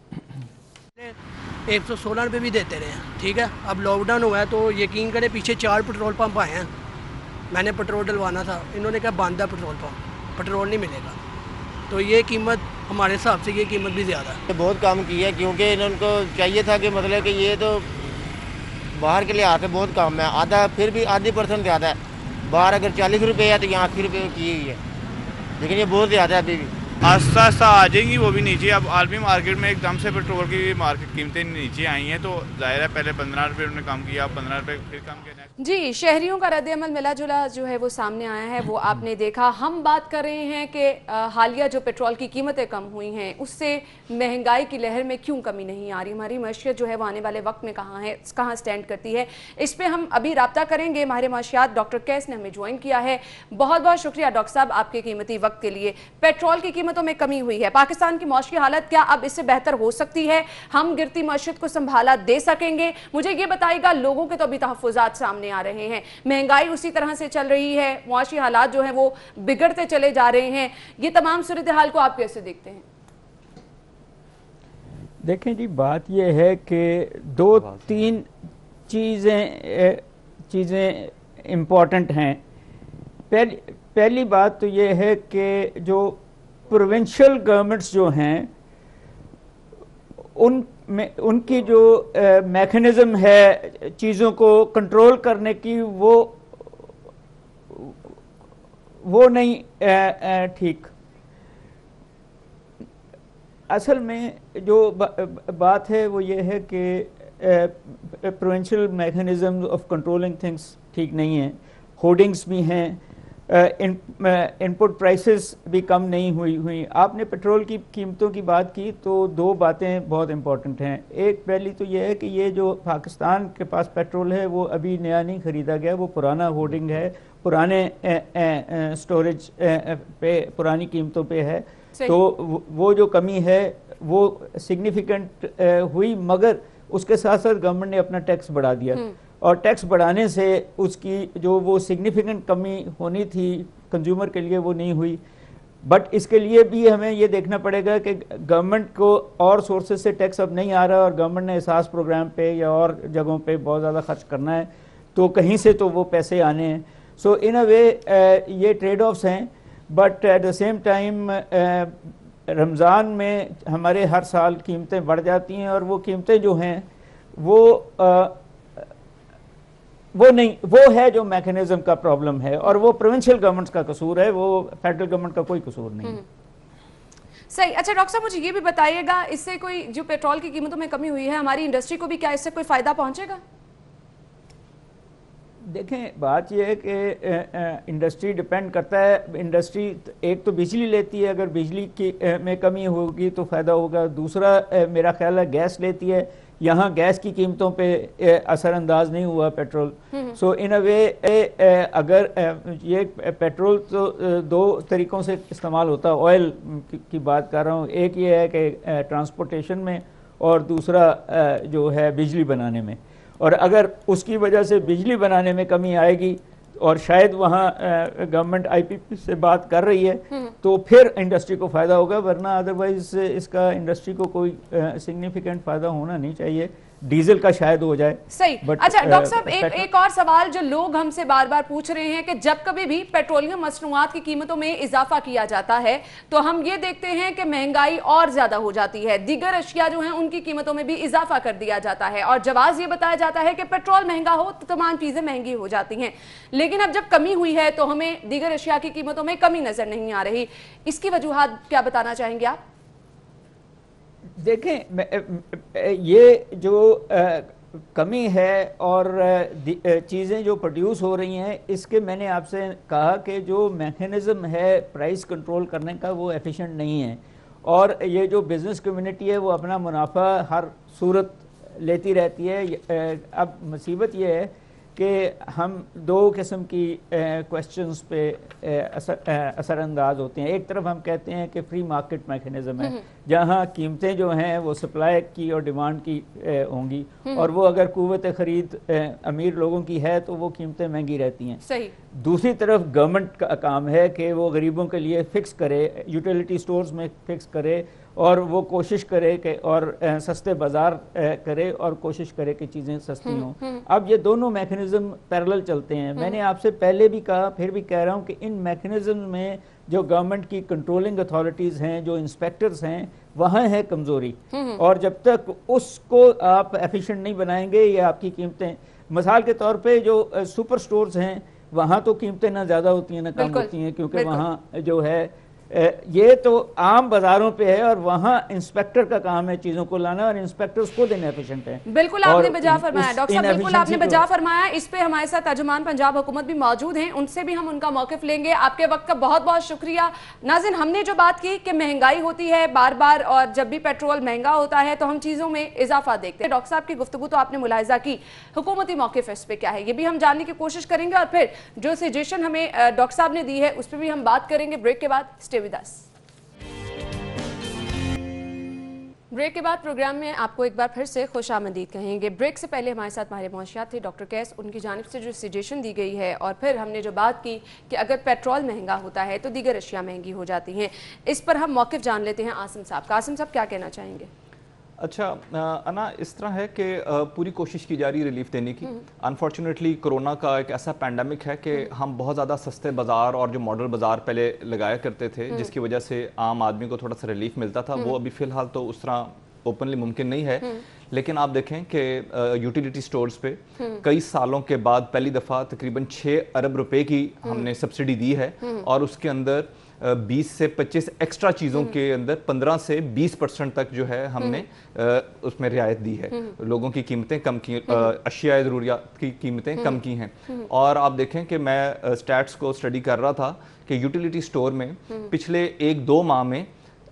116 روپے بھی دیتے رہے ہیں, ٹھیک ہے. اب لاک ڈاؤن ہوا ہے تو یقین کریں پیچھے 4 پیٹرول پمپ آئے ہیں. میں نے پیٹرول ڈلوانا تھا, انہوں نے کہا بند ہے پیٹرول پمپ, پیٹرول نہیں ملے گا. تو یہ قیمت ہمارے حساب سے یہ قیمت بھی زیادہ ہے. بہت کام کی ہے کیونکہ ان کو چاہیے تھا کہ مطلب کہ یہ تو باہر کے لیے آتے بہت کام ہے, آدھا پھر بھی آدھی پرسنٹ زیادہ ہے. باہر اگر 40 روپے ہے تو یہاں 80 روپے کی ہوئی ہے, لیکن یہ بہت زیادہ ہے. ابھی بھی آہستہ آہستہ آ جائیں گی وہ بھی نیچے. اب عالمی مارکیٹ میں ایک دم سے پیٹرول کی مارکیٹ قیمتیں نیچے آئی ہیں تو ظاہر ہے پہلے 15 روپے انہوں نے کام کیا, اب 15 روپے پھر کام کیا. جی, شہریوں کا رد عمل ملا جلا جو ہے وہ سامنے آیا ہے, وہ آپ نے دیکھا. ہم بات کر رہے ہیں کہ حالیہ جو پیٹرول کی قیمتیں کم ہوئی ہیں اس سے مہنگائی کی لہر میں کیوں کمی نہیں آ رہی, ہماری معیشت جو ہے وہ آنے والے وقت میں کہاں سٹینڈ کرتی ہے. اس پہ ہم ابھی رابطہ کریں گے. ماہر معاشیات ڈاکٹر کیس نے ہمیں جوائن کیا ہے. بہت بہت شکریہ ڈاکٹر صاحب آپ کے قیمتی وقت کے لیے. پیٹرول کی قیمتوں میں کمی ہوئی ہے, پاکستان کی معاشی حالت کیا اب اس سے بہتر ہو سکتی ہے؟ ہم گرتی معیشت کو سنبھالا دے سکیں گے؟ مجھے یہ بتائے گا, لوگوں کے تو ابھی تحفظات سامنے آ رہے ہیں, مہنگائی اسی طرح سے چل رہی ہے, معاشی حالات جو ہیں وہ بگڑتے چلے جا رہے ہیں. یہ تمام صورتحال کو آپ کیسے دیکھتے ہیں؟ دیکھیں جی, بات یہ ہے کہ 2-3 چیزیں امپورٹنٹ ہیں. پہلی بات تو یہ ہے کہ جو پروونشل گورنمنٹس جو ہیں ان کی جو میکنزم ہے چیزوں کو کنٹرول کرنے کی وہ نہیں ٹھیک. اصل میں جو بات ہے وہ یہ ہے کہ provincial mechanism of controlling things ٹھیک نہیں ہیں. ہورڈنگس بھی ہیں, انپٹ پرائسز بھی کم نہیں ہوئی. آپ نے پیٹرول کی قیمتوں کی بات کی تو 2 باتیں بہت امپورٹنٹ ہیں. ایک پہلی تو یہ ہے کہ یہ جو پاکستان کے پاس پیٹرول ہے وہ ابھی نیا نہیں خریدا گیا, وہ پرانا ہورڈنگ ہے, پرانے سٹوریج پہ پرانی قیمتوں پہ ہے. تو وہ جو کمی ہے وہ سگنیفیکنٹ ہوئی, مگر اس کے ساتھ ساتھ گورنمنٹ نے اپنا ٹیکس بڑھا دیا, اور ٹیکس بڑھانے سے اس کی جو وہ سگنیفیکنٹ کمی ہونی تھی کنزیومر کے لیے وہ نہیں ہوئی. بٹ اس کے لیے بھی ہمیں یہ دیکھنا پڑے گا کہ گورنمنٹ کو اور سورسز سے ٹیکس اب نہیں آ رہا, اور گورنمنٹ نے احساس پروگرام پہ یا اور جگہوں پہ بہت زیادہ خرچ کرنا ہے, تو کہیں سے تو وہ پیسے آنے ہیں. سو ان اے وے یہ ٹریڈ آفس ہیں. But at the same time رمضان میں ہمارے ہر سال قیمتیں بڑھ جاتی ہیں, اور وہ قیمتیں جو ہیں وہ نہیں, وہ ہے جو میکنزم کا پرابلم ہے, اور وہ پروونشل گورنمنٹس کا قصور ہے, وہ فیڈرل گورنمنٹ کا کوئی قصور نہیں. صحیح. اچھا ڈاکٹر صاحب, مجھے یہ بھی بتائیے گا, اس سے کوئی جو پیٹرول کی قیمتوں میں کمی ہوئی ہے ہماری انڈسٹری کو بھی کیا اس سے کوئی فائدہ پہنچے گا؟ دیکھیں, بات یہ ہے کہ انڈسٹری ڈیپینڈ کرتا ہے. انڈسٹری ایک تو بجلی لیتی ہے, اگر بجلی کی میں کمی ہوگی تو فائدہ ہوگا. دوسرا میرا خیال ہے گیس لیتی ہے, یہاں گیس کی قیمتوں پہ اثر انداز نہیں ہوا پیٹرول. سو ان اے وے اگر یہ پیٹرول تو 2 طریقوں سے استعمال ہوتا ہے. آئل کی بات کر رہا ہوں, ایک یہ ہے کہ ٹرانسپورٹیشن میں, اور دوسرا جو ہے بجلی بنانے میں. اور اگر اس کی وجہ سے بجلی بنانے میں کمی آئے گی, اور شاید وہاں گورنمنٹ آئی پی پی سے بات کر رہی ہے, تو پھر انڈسٹری کو فائدہ ہوگا, ورنہ ادروائز اس کا انڈسٹری کو کوئی سگنیفیکنٹ فائدہ ہونا نہیں چاہیے. डीजल का शायद हो जाए। सही। अच्छा डॉक्टर साहब, एक और सवाल जो लोग हमसे बार बार पूछ रहे हैं कि जब कभी भी पेट्रोलियम मसनूआत की कीमतों में इजाफा किया जाता है तो हम ये देखते हैं कि महंगाई और ज्यादा हो जाती है, दीगर अशिया जो हैं उनकी कीमतों में भी इजाफा कर दिया जाता है और जवाब ये बताया जाता है कि पेट्रोल महंगा हो तो तमाम चीजें महंगी हो जाती हैं, लेकिन अब जब कमी हुई है तो हमें दीगर अशिया की कीमतों में कमी नजर नहीं आ रही। इसकी वजूहात क्या बताना चाहेंगे आप? देखें, ये जो कमी है और चीज़ें जो प्रोड्यूस हो रही हैं, इसके मैंने आपसे कहा कि जो मैकेनिज़्म है प्राइस कंट्रोल करने का वो एफिशिएंट नहीं है, और ये जो बिज़नेस कम्युनिटी है वो अपना मुनाफा हर सूरत लेती रहती है। अब मुसीबत ये है कि हम दो किस्म की क्वेश्चंस पे असरअंदाज होते हैं। एक तरफ हम कहते हैं कि फ्री मार्केट मैकेनिज्म है, जहां कीमतें जो हैं वो सप्लाई की और डिमांड की होंगी, और वो अगर कुव्वत खरीद अमीर लोगों की है तो वो कीमतें महंगी रहती हैं। सही। दूसरी तरफ गवर्नमेंट का काम है कि वो गरीबों के लिए फिक्स करे, यूटिलिटी स्टोर्स में फिक्स करे, और वो कोशिश करे कि और सस्ते बाजार करे और कोशिश करे कि चीज़ें सस्ती हों। अब ये दोनों मैकेनिज्म पैरेलल चलते हैं। मैंने आपसे पहले भी कहा, फिर भी कह रहा हूँ कि इन मैकेनिज्म में जो गवर्नमेंट की कंट्रोलिंग अथॉरिटीज़ हैं, जो इंस्पेक्टर्स हैं, वहाँ है कमज़ोरी, और जब तक उसको आप एफिशिएंट नहीं बनाएंगे ये आपकी कीमतें, मिसाल के तौर पे जो सुपर स्टोर्स हैं वहाँ तो कीमतें ना ज़्यादा होती हैं ना कम होती हैं, क्योंकि वहाँ जो है ये तो आम बाजारों पे है, और वहाँ इंस्पेक्टर का काम है चीजों को लाना, और इंस्पेक्टर्स खुद इनएफिशिएंट हैं। बिल्कुल आपने बजा फरमाया डॉक्टर साहब, बिल्कुल आपने बजा फरमाया। इस पे हमारे साथ तर्जुमान पंजाब हुकूमत भी मौजूद हैं, उनसे भी हम उनका मौकिफ लेंगे। आपके वक्त का बहुत बहुत शुक्रिया। नाज़रीन, हमने जो बात की कि महंगाई होती है बार बार, और जब भी पेट्रोल महंगा होता है तो हम चीजों में इजाफा देखते हैं। डॉक्टर साहब की गुफ्तगू तो आपने मुलाहिजा की, हुकूमती मौकिफ इस पे क्या है ये भी हम जानने की कोशिश करेंगे, और फिर जो सजेशन हमें डॉक्टर साहब ने दी है उस पर भी हम बात करेंगे ब्रेक के बाद। Stay with us. ब्रेक के बाद प्रोग्राम में आपको एक बार फिर से खुशामदीद कहेंगे। ब्रेक से पहले हमारे साथ माहिर मौशियात थे डॉक्टर कैस, उनकी जानिब से जो सजेशन दी गई है, और फिर हमने जो बात की कि अगर पेट्रोल महंगा होता है तो दीगर अशिया महंगी हो जाती हैं, इस पर हम मौक़िफ़ जान लेते हैं आसिम साहब का। आसिम साहब क्या कहना चाहेंगे? अच्छा अना, इस तरह है कि पूरी कोशिश की जा रही है रिलीफ देने की। अनफॉर्चुनेटली कोरोना का एक ऐसा पैंडमिक है कि हम बहुत ज़्यादा सस्ते बाज़ार और जो मॉडल बाज़ार पहले लगाया करते थे, जिसकी वजह से आम आदमी को थोड़ा सा रिलीफ मिलता था, वो अभी फ़िलहाल तो उस तरह ओपनली मुमकिन नहीं है। लेकिन आप देखें कि यूटिलिटी स्टोर्स पे कई सालों के बाद पहली दफ़ा तकरीबन 6 अरब रुपए की हमने सब्सिडी दी है, और उसके अंदर 20 से 25 एक्स्ट्रा चीज़ों के अंदर 15 से 20% तक जो है हमने उसमें रियायत दी है। लोगों की कीमतें कम की, अशिया ज़रूरियात की कीमतें कम की हैं। और आप देखें कि मैं स्टैट्स को स्टडी कर रहा था कि यूटिलिटी स्टोर में पिछले 1-2 माह में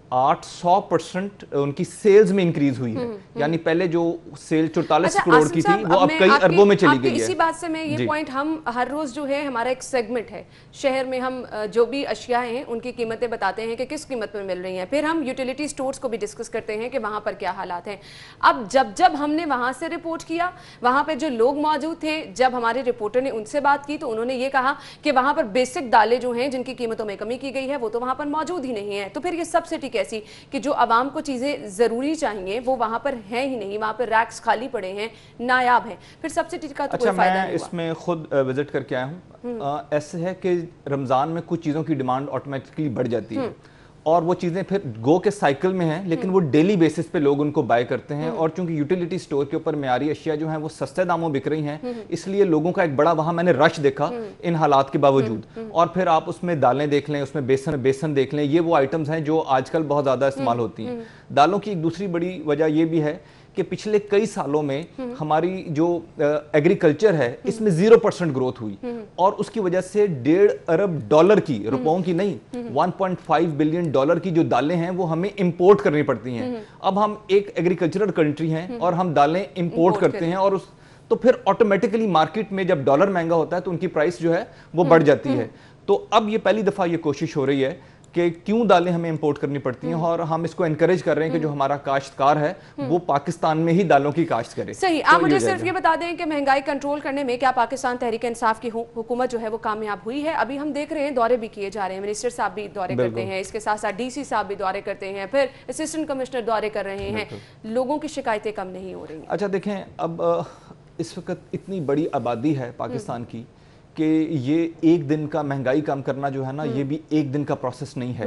800% उनकी सेल्स में इंक्रीज हुई है। यानी पहले जो सेल 44 करोड़ की थी वो अब कई अरबों में चली गई है। इसी बात से मैं ये पॉइंट, हम हर रोज जो है हमारा एक सेगमेंट है शहर में, हम जो भी अशिया हैं उनकी कीमतें बताते हैं कि किस कीमत में मिल रही हैं, फिर हम यूटिलिटी स्टोर्स को भी डिस्कस करते हैं कि वहां पर क्या हालात हैं। अब जब हमने वहां से रिपोर्ट किया, वहां पर जो लोग मौजूद थे, जब हमारे रिपोर्टर ने उनसे बात की तो उन्होंने ये कहा कि वहां पर बेसिक दालें जो हैं जिनकी कीमतों में कमी की गई है वो तो वहां पर मौजूद ही नहीं है। तो फिर ये सब्सिडी कैसी कि जो आवाम को चीजें जरूरी चाहिए वो वहां पर है ही नहीं, वहां पर रैक्स खाली पड़े हैं, नायाब हैं, फिर सब्सिडी का तो कोई फायदा नहीं हुआ। मैं इसमें खुद विजिट करके आया हूँ। ऐसे है कि रमजान में कुछ चीज़ों की डिमांड ऑटोमेटिकली बढ़ जाती है, और वो चीज़ें फिर गो के साइकिल में हैं, लेकिन वो डेली बेसिस पे लोग उनको बाय करते हैं। और चूंकि यूटिलिटी स्टोर के ऊपर मेयारी अशिया जो हैं वो सस्ते दामों बिक रही हैं, इसलिए लोगों का एक बड़ा वहाँ मैंने रश देखा इन हालात के बावजूद। और फिर आप उसमें दालें देख लें, उसमें बेसन देख लें, ये वो आइटम्स हैं जो आजकल बहुत ज़्यादा इस्तेमाल होती हैं। दालों की एक दूसरी बड़ी वजह यह भी है कि पिछले कई सालों में हमारी जो एग्रीकल्चर है इसमें 0% ग्रोथ हुई, और उसकी वजह से $1.5 अरब की, रुपयों की नहीं, $1.5 बिलियन की जो दालें हैं वो हमें इंपोर्ट करनी पड़ती हैं। अब हम एक एग्रीकल्चरल कंट्री हैं और हम दालें इंपोर्ट करते हैं, और तो फिर ऑटोमेटिकली मार्केट में जब डॉलर महंगा होता है तो उनकी प्राइस जो है वो बढ़ जाती है। तो अब ये पहली दफा ये कोशिश हो रही है کہ کیوں دالیں ہمیں امپورٹ کرنی پڑتی ہیں اور ہم اس کو انکریج کر رہے ہیں کہ جو ہمارا کاشتکار ہے وہ پاکستان میں ہی دالوں کی کاشت کرے. صحیح. آپ مجھے صرف یہ بتا دیں کہ مہنگائی کنٹرول کرنے میں کیا پاکستان تحریک انصاف کی حکومت جو ہے وہ کامیاب ہوئی ہے؟ ابھی ہم دیکھ رہے ہیں دورے بھی کیے جا رہے ہیں, منسٹر صاحب بھی دورے کرتے ہیں, اس کے ساتھ ساتھ ڈی سی صاحب بھی دورے کرتے ہیں, پھر اسسٹنٹ کمشنر دورے کر رہے ہیں, لوگوں کی شکایتیں کم نہیں ہو رہی ہیں. اچھا دیکھیں, اب اس وقت اتنی بڑی آبادی ہے پاکستان کی کہ یہ ایک دن کا مہنگائی کم کرنا جو ہے نا, یہ بھی ایک دن کا پروسیس نہیں ہے.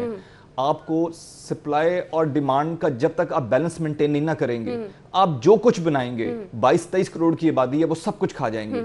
آپ کو سپلائی اور ڈیمانڈ کا جب تک آپ بیلنس مینٹین نہیں نہ کریں گے, آپ جو کچھ بنائیں گے, 22-23 کروڑ کی آبادی ہے, وہ سب کچھ کھا جائیں گے.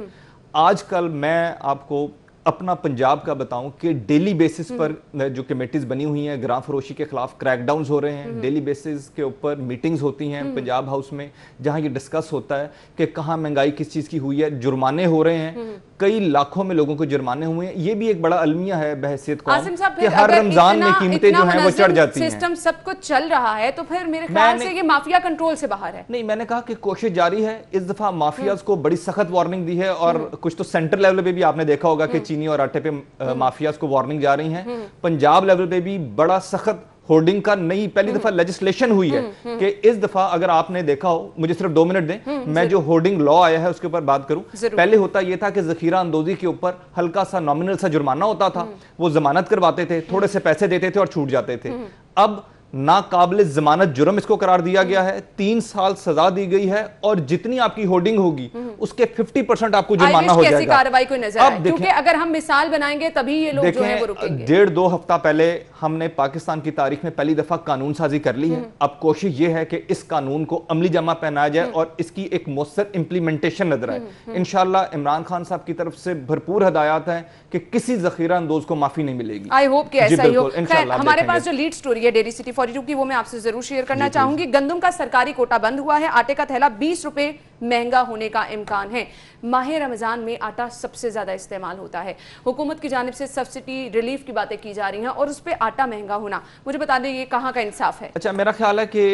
آج کل میں آپ کو اپنا پنجاب کا بتاؤں کہ ڈیلی بیسس پر جو کمیٹیز بنی ہوئی ہیں, گراں فروشی کے خلاف کریک ڈاؤنز ہو رہے ہیں, ڈیلی بیسس کے اوپر میٹنگز ہوتی ہیں پنجاب ہاؤس میں جہاں یہ ڈسکس ہوتا ہے کہ کہاں مہنگائی کس چیز کی ہوئی ہے, جرمانے ہو رہے ہیں, کئی لاکھوں میں لوگوں کو جرمانے ہوئے ہیں. یہ بھی ایک بڑا المیہ ہے بحیثیت قوم کہ ہر رمضان میں قیمتیں جو ہیں وہ چڑھ جاتی ہیں. سسٹم سب کچھ چل رہا ہے تو پھر میرے خیال سے یہ مافیا کنٹرول سے باہر ہے. نہیں, میں نے کہا کہ کوشش جاری ہے. اس دفعہ مافیاز کو بڑی سخت وارننگ دی ہے, اور کچھ تو سینٹر لیول پہ بھی آپ نے دیکھا ہوگا کہ چینی اور آٹے پہ مافیاز کو وارننگ جا رہی ہیں. پنجاب لیول پہ بھی بڑا سخت ہورڈنگ کا نئی پہلی دفعہ لیجسلیشن ہوئی ہے کہ اس دفعہ اگر آپ نے دیکھا ہو, مجھے صرف 2 منٹ دیں, میں جو ہورڈنگ لا آیا ہے اس کے اوپر بات کروں. پہلے ہوتا یہ تھا کہ ذخیرہ اندوزی کے اوپر ہلکا سا نامنل سا جرمانہ ہوتا تھا, وہ ضمانت کرواتے تھے, تھوڑے سے پیسے دیتے تھے اور چھوٹ جاتے تھے. اب ناقابل ضمانت جرم اس کو قرار دیا گیا ہے, 3 سال سزا دی گئی ہے, اور جتنی آپ کی ہورڈنگ ہوگی اس کے 50% آپ کو جرمانہ ہو جائے گا. کارروائی کو نظر آئے, کیونکہ اگر ہم مثال بنائیں گے تبھی یہ لوگ جو ہیں وہ رکیں گے. 1.5-2 ہفتہ پہلے ہم نے پاکستان کی تاریخ میں پہلی دفعہ قانون سازی کر لی ہے. اب کوشش یہ ہے کہ اس قانون کو عملی جامہ پہنایا جائے اور اس کی ایک مؤثر امپلیمنٹیشن نظر آئے. انشاءاللہ عمران خان صاحب کی طرف سے بھرپور ہدایات ہیں کہ کسی ذخیرہ اندوز کو معافی نہیں ملے گی. آئی ہوپ کہ ایسا ہی ہو. خیر, ہمارے پاس جو لیڈ سٹوری ہے ڈیلی سٹی 42 کی, وہ میں آپ سے ضرور شیئر کرنا چاہوں گی. گندم کا سرکاری کوٹا بند ہوا ہے, آٹے کا تھیلا 20 روپے مہنگا ہونے کا امکان ہے. ماہ رمضان میں آٹا سب سے زیادہ استعمال ہوتا ہے. حکومت کی جانب سے سبسڈی ریلیف کی باتیں کی جا رہی ہیں, اور اس پہ آٹا مہنگا ہونا, مجھے بتا دیں یہ کہاں کا انصاف ہے؟ اچھا, میرا خیال ہے کہ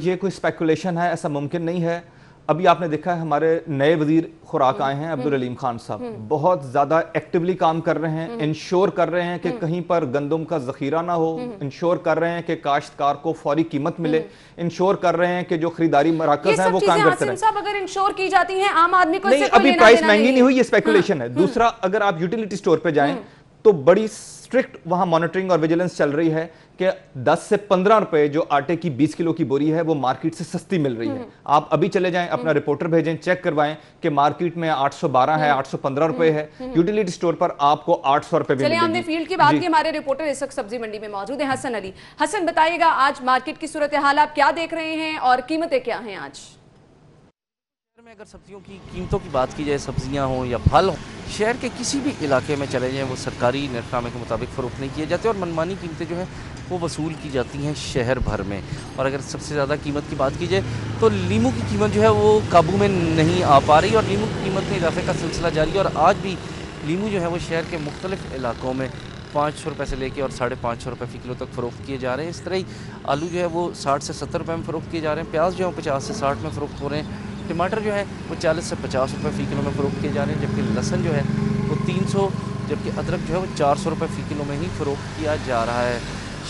یہ کوئی اسپیکولیشن ہے, ایسا ممکن نہیں ہے. ابھی آپ نے دیکھا ہے ہمارے نئے وزیر خوراک آئے ہیں عبدالعلیم خان صاحب, بہت زیادہ ایکٹیولی کام کر رہے ہیں, انشور کر رہے ہیں کہ کہیں پر گندم کا ذخیرہ نہ ہو, انشور کر رہے ہیں کہ کاشتکار کو فوری قیمت ملے, انشور کر رہے ہیں کہ جو خریداری مراکز ہیں وہ کام کرتے رہیں. یہ سب چیزیں اگر انشور کی جاتی ہیں عام آدمی کو نہیں, ابھی پرائس مہنگی نہیں ہوئی, یہ اسپیکولیشن ہے. دوسرا, اگر آپ یوٹیلیٹی سٹور پہ جائیں تو بڑی سٹرکٹ وہاں مانیٹرنگ اور ویجیلنس چل رہی ہے کہ 10 سے 15 روپے جو آٹے کی 20 کلو کی بوری ہے وہ مارکیٹ سے سستی مل رہی ہے. آپ ابھی چلے جائیں, اپنا رپورٹر بھیجیں, چیک کروائیں کہ مارکیٹ میں 812 ہے, 815 روپے ہے, یوٹیلیٹی سٹور پر آپ کو 800 روپے بھی ملے گی. چلیں, ہم نے فیلڈ کی بات کی, ہمارے رپورٹر اس وقت سبزی منڈی میں موجود ہیں حسن علی. حسن, بتائیے گا آج مارکیٹ کی صورتحال آپ کیا دیکھ رہے ہیں اور قیمتیں کیا ہیں آج؟ میں اگر سبزیوں کی قیمتوں کی بات کی جائے, سبزیاں ہوں یا پھل ہوں, شہر کے کسی بھی علاقے میں چلے جائیں وہ سرکاری نرخ نامے کے مطابق فروخت نہیں کیے جاتے, اور منمانی قیمتیں جو ہیں وہ وصول کی جاتی ہیں شہر بھر میں. اور اگر سب سے زیادہ قیمت کی بات کی جائے تو لیمو کی قیمت جو ہے وہ قابو میں نہیں آ پا رہی, اور لیمو کی قیمت میں اضافے کا سلسلہ جاری ہے. اور آج بھی لیمو جو ہے وہ شہر کے مختلف علاقوں میں 500 روپے سے لے کے اور 550 روپے فی کلو تک فروخت کیے جا رہے ہیں. اس طرح ہی آلو جو ہے وہ 60 سے 70 روپے میں فروخت کیے جا رہے ہیں, پیاز جو ہے 50 سے 60 میں فروخت ہو رہے ہیں, ٹماٹر جو ہے وہ 40 سے 50 روپے فی کلو میں فروخت کیے جا رہے ہیں, جبکہ لہسن جو ہے وہ 300, جبکہ ادرک جو ہے وہ 400 روپے فی کلو میں ہی فروخت کیا جا رہا ہے.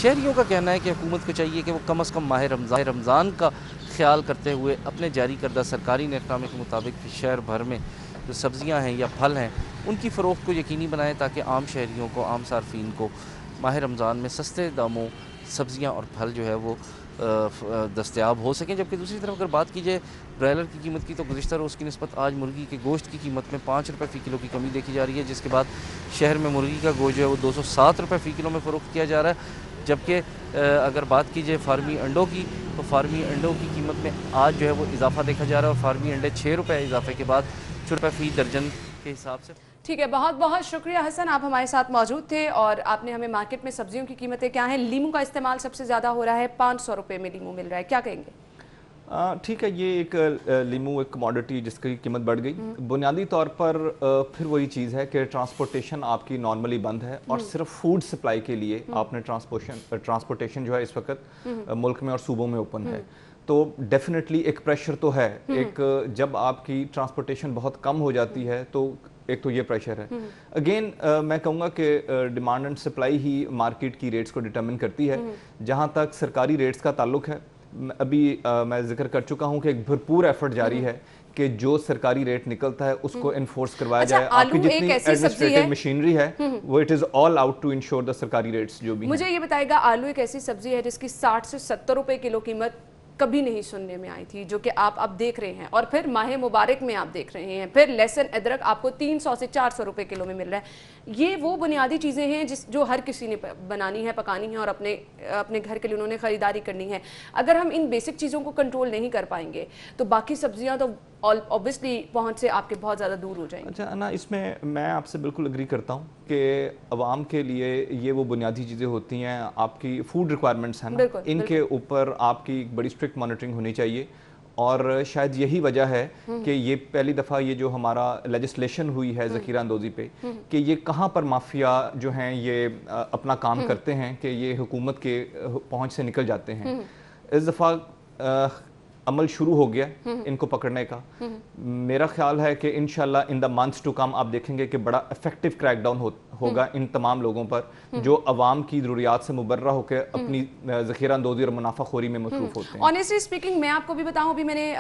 شہریوں کا کہنا ہے کہ حکومت کو چاہیے کہ وہ کم از کم ماہ رمضان کا خیال کرتے ہوئے اپنے جاری کردہ سرکاری نرخ نامے کے مطابق شہر بھر میں جو سبزیاں ہیں یا پھل ہیں ان کی فروخت کو یقینی بنائیں, تاکہ عام شہریوں کو, عام صارفین کو ماہ رمضان میں سستے داموں سبزیاں اور پھل جو ہے وہ دستیاب ہو سکیں. جبکہ دوسری طرف اگر بات کی جائے برائلر کی قیمت کی, تو گزشتہ روز کی نسبت آج مرغی کے گوشت کی قیمت میں 5 روپے فی کلو کی کمی دیکھی جا رہی ہے, جس کے بعد شہر میں مرغی کا گوشت جو ہے وہ 207 روپے فی کلو میں فروخت کیا جا رہا ہے. جبکہ اگر بات کی جائے فارمی انڈوں کی, تو فارمی انڈوں کی قیمت میں آج جو ہے وہ اضافہ دیکھا جا رہا ہے, اور فارمی انڈے 6 روپے اضافے کے بعد 6 روپے فی درجن کے حساب سے. ٹھیک ہے, بہت بہت شکریہ حسن, آپ ہمارے ساتھ موجود تھے اور آپ نے ہمیں مارکیٹ میں سبزیوں کی قیمتیں کیا ہیں. لیمو کا استعمال سب سے زیادہ ہو رہا ہے, 500 روپے میں لیمو مل رہا ہے, کیا کہیں گے؟ ٹھیک ہے, یہ ایک لیمو ایک کموڈٹی جس کی قیمت بڑھ گئی. بنیادی طور پر پھر وہی چیز ہے کہ ٹرانسپورٹیشن آپ کی نارملی بند ہے, اور صرف فوڈ سپلائی کے لیے آپ نے ٹرانسپورٹیشن جو ہے اس وقت ملک میں اور صوبوں میں اوپن ہے. تو ڈیفینیٹلی ایک پریشر تو ہے. ایک جب آپ کی ٹرانسپورٹیشن بہت کم ہو جاتی ہے تو ایک تو یہ پریشر ہے. اگین میں کہوں گا کہ demand and supply he market کی ریٹس کو ڈٹرمن کرتی ہے. جہاں تک سرکاری ریٹس کا تعلق ہے, ابھی میں ذکر کر چکا ہوں کہ ایک بھرپور ایفرٹ جاری ہے کہ جو سرکاری ریٹ نکلتا ہے اس کو انفورس کروایا جائے. آپ کی جتنی ایڈمنسٹریٹو مشینری ہے وہ it is all out to ensure the سرکاری ریٹس جو بھی. مجھے یہ بتائے گا, آلو ایک ایسی سبزی ہے جس کی 60 سے 70 روپے کلو قیمت کبھی نہیں سننے میں آئی تھی, جو کہ آپ اب دیکھ رہے ہیں, اور پھر ماہ مبارک میں آپ دیکھ رہے ہیں, پھر لہسن ادرک آپ کو 300 سے 400 روپے کلو میں مل رہا ہے. یہ وہ بنیادی چیزیں ہیں جو ہر کسی نے بنانی ہے, پکانی ہے, اور اپنے گھر کے لیے انہوں نے خریداری کرنی ہے. اگر ہم ان بیسک چیزوں کو کنٹرول نہیں کر پائیں گے تو باقی سبزیاں تو obviously پہنچ سے آپ کے بہت زیادہ دور ہو جائیں گے. اچھا انا, اس میں آپ سے بالکل اگری کرتا ہوں کہ عوام کے لیے یہ وہ بنیادی چیزیں ہوتی ہیں, آپ کی فوڈ ریکوائرمنٹس ہیں نا, ان کے اوپر آپ کی بڑی اسٹرکٹ مانیٹرنگ ہونی چاہیے. اور شاید یہی وجہ ہے کہ یہ پہلی دفعہ یہ جو ہمارا لیجسلیشن ہوئی ہے ذخیرہ اندوزی پہ, کہ یہ کہاں پر مافیا جو ہیں یہ اپنا کام کرتے ہیں کہ یہ حکومت کے پہنچ سے نکل جاتے ہیں. اس دفعہ عمل شروع ہو گیا ان کو پکڑنے کا. میرا خیال ہے کہ انشاءاللہ ان دا منتھس ٹو کم آپ دیکھیں گے کہ بڑا افیکٹو کریک ڈاؤن ہوگا ان تمام لوگوں پر جو عوام کی ضروریات سے مبرہ ہو کے اپنی ذخیرہ اندوزی اور منافع خوری میں مصروف ہوتے ہیں. آنیسٹلی اسپیکنگ میں آپ کو بھی بتاؤں, ابھی میں نے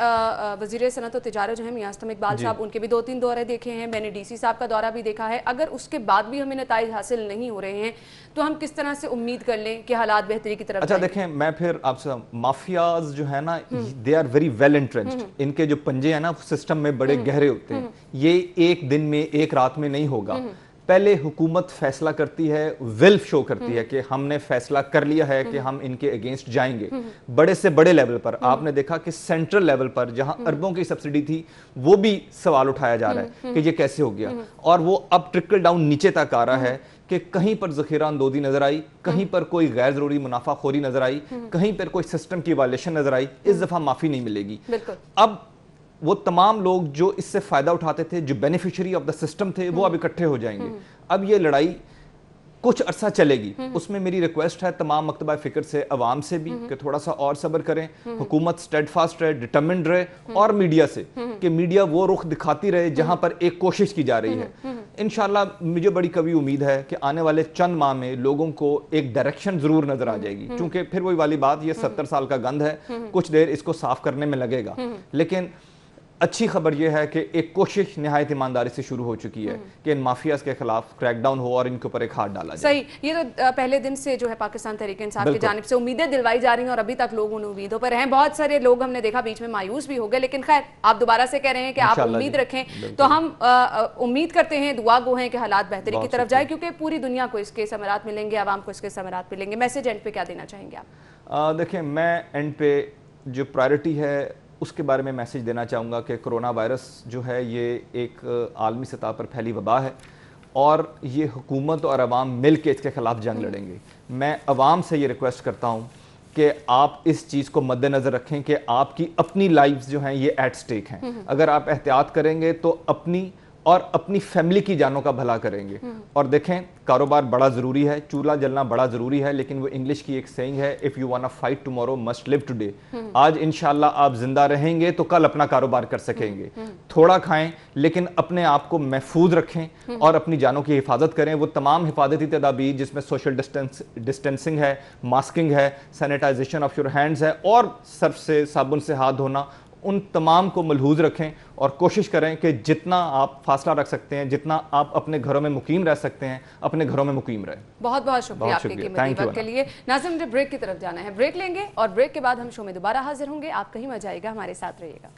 وزیر صنعت و تجارت جو ہے میاں استم اقبال صاحب, ان کے بھی 2-3 دورے دیکھے ہیں, میں نے ڈی سی صاحب کا دورہ بھی دیکھا ہے. اگر اس کے بعد بھی ہمیں نتائج حاصل نہیں ہو رہے ہیں تو ہم کس طرح سے امید کر لیں کہ حالات بہتری کی طرف؟ اچھا دیکھیں, میں پھر آپ سے, مافیاز جو ہے نا they are very well entrenched. ان کے جو پنجے ہیں نا سسٹم میں بڑے گہرے ہوتے ہیں. یہ ایک دن میں ایک رات میں نہیں ہوگا. پہلے حکومت فیصلہ کرتی ہے, ول شو کرتی ہے کہ ہم نے فیصلہ کر لیا ہے کہ ہم ان کے اگینسٹ جائیں گے. بڑے سے بڑے لیول پر آپ نے دیکھا کہ سینٹرل لیول پر جہاں اربوں کی سبسڈی تھی وہ بھی سوال اٹھایا جا رہا ہے کہ یہ کیسے ہو گیا, اور وہ اب ٹرکل ڈاؤن نیچے تک آ رہا ہے کہ کہیں پر ذخیرہ اندوزی نظر آئی, کہیں پر کوئی غیر ضروری منافع خوری نظر آئی, کہیں پر کوئی سسٹم کی وائلیشن نظر آئی. اس دفعہ معافی نہیں ملے گی. اب وہ تمام لوگ جو اس سے فائدہ اٹھاتے تھے, جو بینیفیشری آف دا سسٹم تھے, وہ اب اکٹھے ہو جائیں گے. اب یہ لڑائی کچھ عرصہ چلے گی. اس میں میری ریکویسٹ ہے تمام مکتبہ فکر سے, عوام سے بھی, کہ تھوڑا سا اور صبر کریں. حکومت سٹیڈ فاسٹ رہے, ڈٹرمنڈ رہے, اور میڈیا سے کہ میڈیا وہ رخ دکھاتی رہے جہاں پر ایک کوشش کی جا رہی ہے. انشاءاللہ مجھے بڑی قوی امید ہے کہ آنے والے چند ماہ میں لوگوں کو ایک ڈائریکشن ضرور نظر آ جائے گی. چونکہ پھر وہی والی بات, یہ 70 سال کا گند ہے, کچھ دیر اس کو صاف کرنے میں لگے گا. لیکن اچھی خبر یہ ہے کہ ایک کوشش نہایت ایمانداری سے شروع ہو چکی ہے کہ ان مافیاز کے خلاف کریک ڈاؤن ہو اور ان کے اوپر ایک ہاتھ ڈالا جائے. صحیح, یہ تو پہلے دن سے جو ہے پاکستان تحریک انصاف کی جانب سے امیدیں دلوائی جا رہی ہیں, اور ابھی تک لوگ ان امیدوں پر ہیں. بہت سارے لوگ ہم نے دیکھا بیچ میں مایوس بھی ہو گئے, لیکن خیر آپ دوبارہ سے کہہ رہے ہیں کہ آپ امید رکھیں, تو ہم امید کرتے ہیں, دعا گو ہیں کہ حالات بہتری کی طرف جائے, کیونکہ پوری دنیا کو اس کے ثمرات ملیں گے, عوام کو اس کے ثمرات ملیں گے. میسج اینڈ پہ کیا دینا چاہیں گے آپ؟ دیکھیں, میں اینڈ پہ جو پرائرٹی ہے اس کے بارے میں میسج دینا چاہوں گا کہ کرونا وائرس جو ہے یہ ایک عالمی سطح پر پھیلی وبا ہے, اور یہ حکومت اور عوام مل کے اس کے خلاف جنگ لڑیں گے. میں عوام سے یہ ریکویسٹ کرتا ہوں کہ آپ اس چیز کو مد نظر رکھیں کہ آپ کی اپنی لائفز جو ہیں یہ ایٹ سٹیک ہیں. اگر آپ احتیاط کریں گے تو اپنی اور اپنی فیملی کی جانوں کا بھلا کریں گے. اور دیکھیں, کاروبار بڑا ضروری ہے, چولہا جلنا بڑا ضروری ہے, لیکن وہ انگلش کی ایک سینگ ہے, if you wanna fight tomorrow must live today. آج انشاءاللہ آپ زندہ رہیں گے تو کل اپنا کاروبار کر سکیں گے. تھوڑا کھائیں لیکن اپنے آپ کو محفوظ رکھیں اور اپنی جانوں کی حفاظت کریں. وہ تمام حفاظتی تدابیر جس میں سوشل ڈسٹینسنگ ہے, ماسکنگ ہے, سینیٹائزیشن آف یور ہینڈز ہے, اور صرف سے صابن سے ہاتھ دھونا, ان تمام کو ملحوظ رکھیں اور کوشش کریں کہ جتنا آپ فاصلہ رکھ سکتے ہیں, جتنا آپ اپنے گھروں میں مقیم رہ سکتے ہیں, اپنے گھروں میں مقیم رہیں. بہت بہت شکریہ آپ کی قیمتی وقت کے لیے. ناظرین, مجھے بریک کی طرف جانا ہے, بریک لیں گے اور بریک کے بعد ہم شو میں دوبارہ حاضر ہوں گے. آپ کہیں مت جائیے گا, ہمارے ساتھ رہیے گا.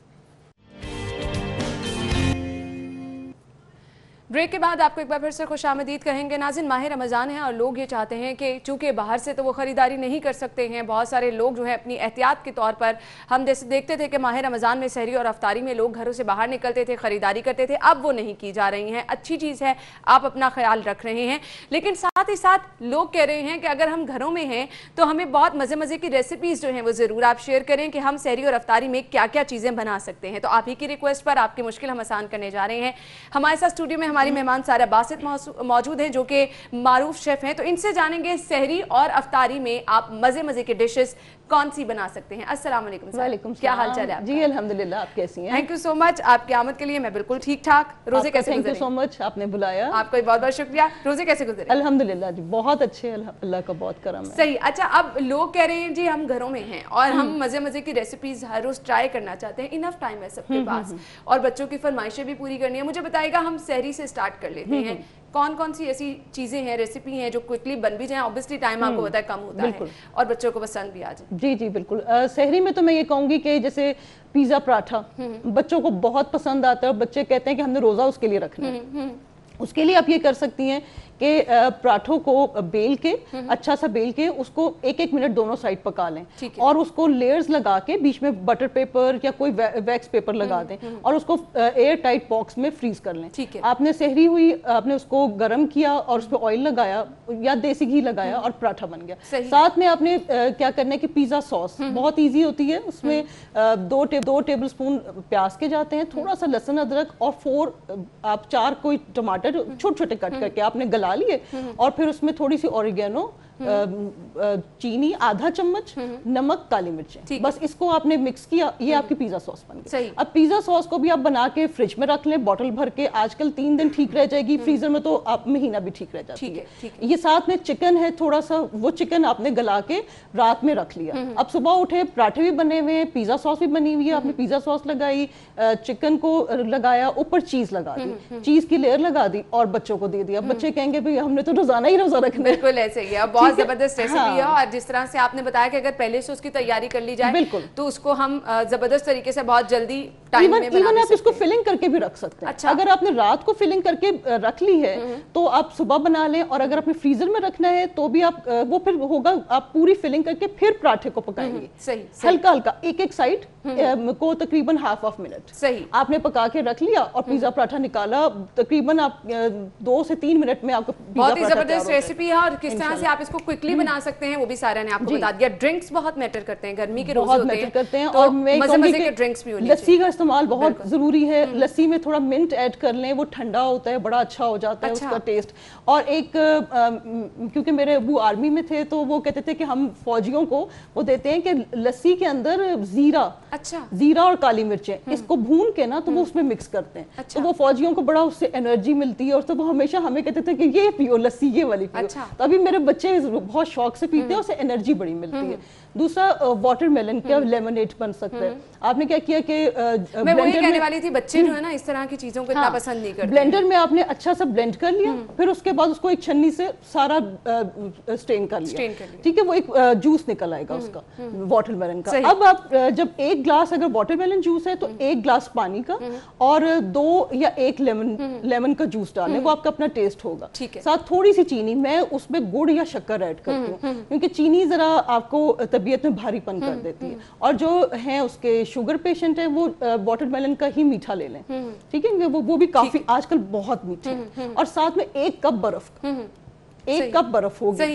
بریک کے بعد آپ کو ایک بار پھر سے خوش آمدید کہیں گے. ناظرین, ماہ رمضان ہے اور لوگ یہ چاہتے ہیں کہ چونکہ باہر سے تو وہ خریداری نہیں کر سکتے ہیں, بہت سارے لوگ جو ہیں اپنی احتیاط کے طور پر, ہم جیسے دیکھتے تھے کہ ماہ رمضان میں سحری اور افطاری میں لوگ گھروں سے باہر نکلتے تھے, خریداری کرتے تھے, اب وہ نہیں کی جا رہی ہیں. اچھی چیز ہے, آپ اپنا خیال رکھ رہے ہیں, لیکن ساتھ ہی ساتھ لوگ کہہ رہے ہیں کہ اگر ہم گھروں میں ہیں تو ہمیں بہت مزے کی ریسیپیز جو ہیں وہ ضرور آپ شیئر کریں کہ ہم سحری اور افطاری میں کیا کیا چیزیں بنا سکتے ہیں. تو آپ ہی کی ریکویسٹ پر آپ کی مشکل ہم آسان کرنے جا رہے ہیں. ہمارے ساتھ اسٹوڈیو میں ہماری مہمان سارہ باسط موجود ہیں جو کہ معروف شیف ہیں, تو ان سے جانیں گے سحری اور افطاری میں آپ مزے کے ڈشز कौन सी बना सकते हैं। अस्सलाम वालेकुम। वालेकुम क्या हाल चाल है आपका? जी अल्हम्दुलिल्लाह, आप कैसी हैं? थैंक यू सो मच आपकी आमद के लिए। मैं बिल्कुल ठीक ठाक। रोजे कैसे गुजरे? थैंक यू सो मच, आपने बुलाया। आपका भी बहुत बहुत शुक्रिया। रोजे कैसे गुजरे? अल्हम्दुलिल्लाह जी बहुत अच्छे, अल्लाह का बहुत करम है। सही। अच्छा, अब लोग कह रहे हैं जी हम घरों में हैं और हम मजे मजे की रेसिपीज हर रोज ट्राई करना चाहते हैं, इनफ टाइम है सबके पास और बच्चों की फरमाइशें भी पूरी करनी है। मुझे बताइएगा, हम सहरी से स्टार्ट कर लेते हैं, कौन कौन सी ऐसी चीजें हैं, रेसिपी हैं जो क्विकली बन भी जाएं, ऑब्वियसली टाइम आपको पता है कम होता है और बच्चों को पसंद भी आ जाए। जी जी बिल्कुल। सहरी में तो मैं ये कहूँगी कि जैसे पिज़्ज़ा पराठा बच्चों को बहुत पसंद आता है और बच्चे कहते हैं कि हमने रोज़ा उसके लिए रखना है। उसके लिए आप ये कर सकती हैं कि पराठों को बेल के अच्छा सा बेल के उसको 1-1 मिनट दोनों साइड पका लें और उसको लेयर्स लगा के बीच में बटर पेपर या कोई वैक्स पेपर लगा दें और उसको एयर टाइट बॉक्स में फ्रीज कर लें। आपने सहरी हुई, आपने उसको गर्म किया और उस पर ऑयल लगाया या देसी घी लगाया और पराठा बन गया। साथ में आपने क्या करना है कि पिज़्ज़ा सॉस बहुत ईजी होती है, उसमें 2 टेबल स्पून प्याज के जाते हैं, थोड़ा सा लहसुन अदरक और 4 कोई टमाटर छोटे छोटे कट करके आपने गला लिए और फिर उसमें थोड़ी सी ऑरिगेनो, चीनी आधा चम्मच, नमक, काली मिर्चें, बस इसको आपने मिक्स किया, ये आपकी पिज़्ज़ा सॉस बन गई। अब पिज़्ज़ा सॉस को भी आप बना के फ्रिज में रख लें, बॉटल भर के, आजकल 3 दिन ठीक रह जाएगी, फ्रीजर में तो आप महीना भी ठीक रह जाती है। ये साथ में चिकन है थोड़ा सा, वो चिकन आपने गला के रात में रख लिया। अब सुबह उठे, पराठे भी बने हुए हैं, पिज़्ज़ा सॉस भी बनी हुई है, आपने पिज़्ज़ा सॉस लगाई, चिकन को लगाया, ऊपर चीज लगा दी, चीज की लेयर लगा दी और बच्चों को दे दिया। बच्चे कहेंगे भाई हमने तो रोजाना ही रोजा रखना है। बिल्कुल ऐसे ही है, बहुत जबरदस्त रेसिपी है और जिस तरह से आपने बताया कि अगर पहले से उसकी तैयारी कर ली जाए तो उसको हम जबरदस्त तरीके से बहुत जल्दी टाइम में बना सकते हैं। आप इसको फिलिंग करके भी रख सकते हैं। अच्छा, अगर आपने रात को फिलिंग करके रख ली है तो आप सुबह बना लें और अगर आपने फ्रीजर में रखना है तो भी आप वो फिर होगा, आप पूरी फिलिंग करके फिर पराठे को पकाएंगे। सही, हल्का हल्का एक साइड को तकरीबन हाफ मिनट सही आपने पका के रख लिया और पिज़्ज़ा पराठा निकाला, तकरीबन आप 2 से 3 मिनट में आपको बहुत ही जबरदस्त रेसिपी है और किस तरह से आप इसको क्विकली बना सकते हैं वो भी सारा ने आपको बता दिया। ड्रिंक्स बहुत मैटर करते हैं, गर्मी के रोजे होते हैं करते हैं और मजे के ड्रिंक्स भी होनी लस्सी का इस्तेमाल बहुत जरूरी है। लस्सी में थोड़ा मिंट ऐड कर लें, वो ठंडा होता है, बड़ा अच्छा हो जाता है उसका टेस्ट। और एक क्योंकि मेरे अबू आर्मी में थे तो वो कहते थे कि हम फौजियों को वो देते हैं कि लस्सी के अंदर जीरा और काली मिर्चें इसको भून के ना तो वो उसमें मिक्स करते हैं। तो वो फौजियों को बड़ा उससे एनर्जी मिलती है और तो वो हमेशा हमें कहते थे कि ये पियो लस्सी, ये वाली पियो। तो अभी मेरे बच्चे बहुत शौक से पीते हैं, उससे एनर्जी बड़ी मिलती है। दूसरा वाटरमेलन का लेमनेड बन सकता है। आपने क्या किया कि मैं वही कहने वाली थी, बच्चे जो है ना इस तरह की चीजों को इतना पसंद नहीं करते। ब्लेंडर में आपने अच्छा सा ब्लेंड कर लिया, फिर उसके बाद उसको एक छन्नी से सारा स्ट्रेन कर लिया, ठीक है, वो एक जूस निकल आएगा उसका वाटरमेलन का। अब आप जब 1 ग्लास अगर वाटरमेलन जूस है तो 1 ग्लास पानी का और 2 या 1 लेमन का जूस डालें, वो आपका अपना टेस्ट होगा। साथ थोड़ी सी चीनी, मैं उसमें गुड़ या शक्कर ऐड करती हूँ क्योंकि चीनी जरा आपको तबीयत में भारीपन कर देती है और जो है उसके शुगर पेशेंट है वो वाटरमेलन का ही मीठा ले लें, ठीक है, वो भी काफी आजकल बहुत मीठे हैं। और साथ में 1 कप बर्फ, 1 कप बर्फ होगी,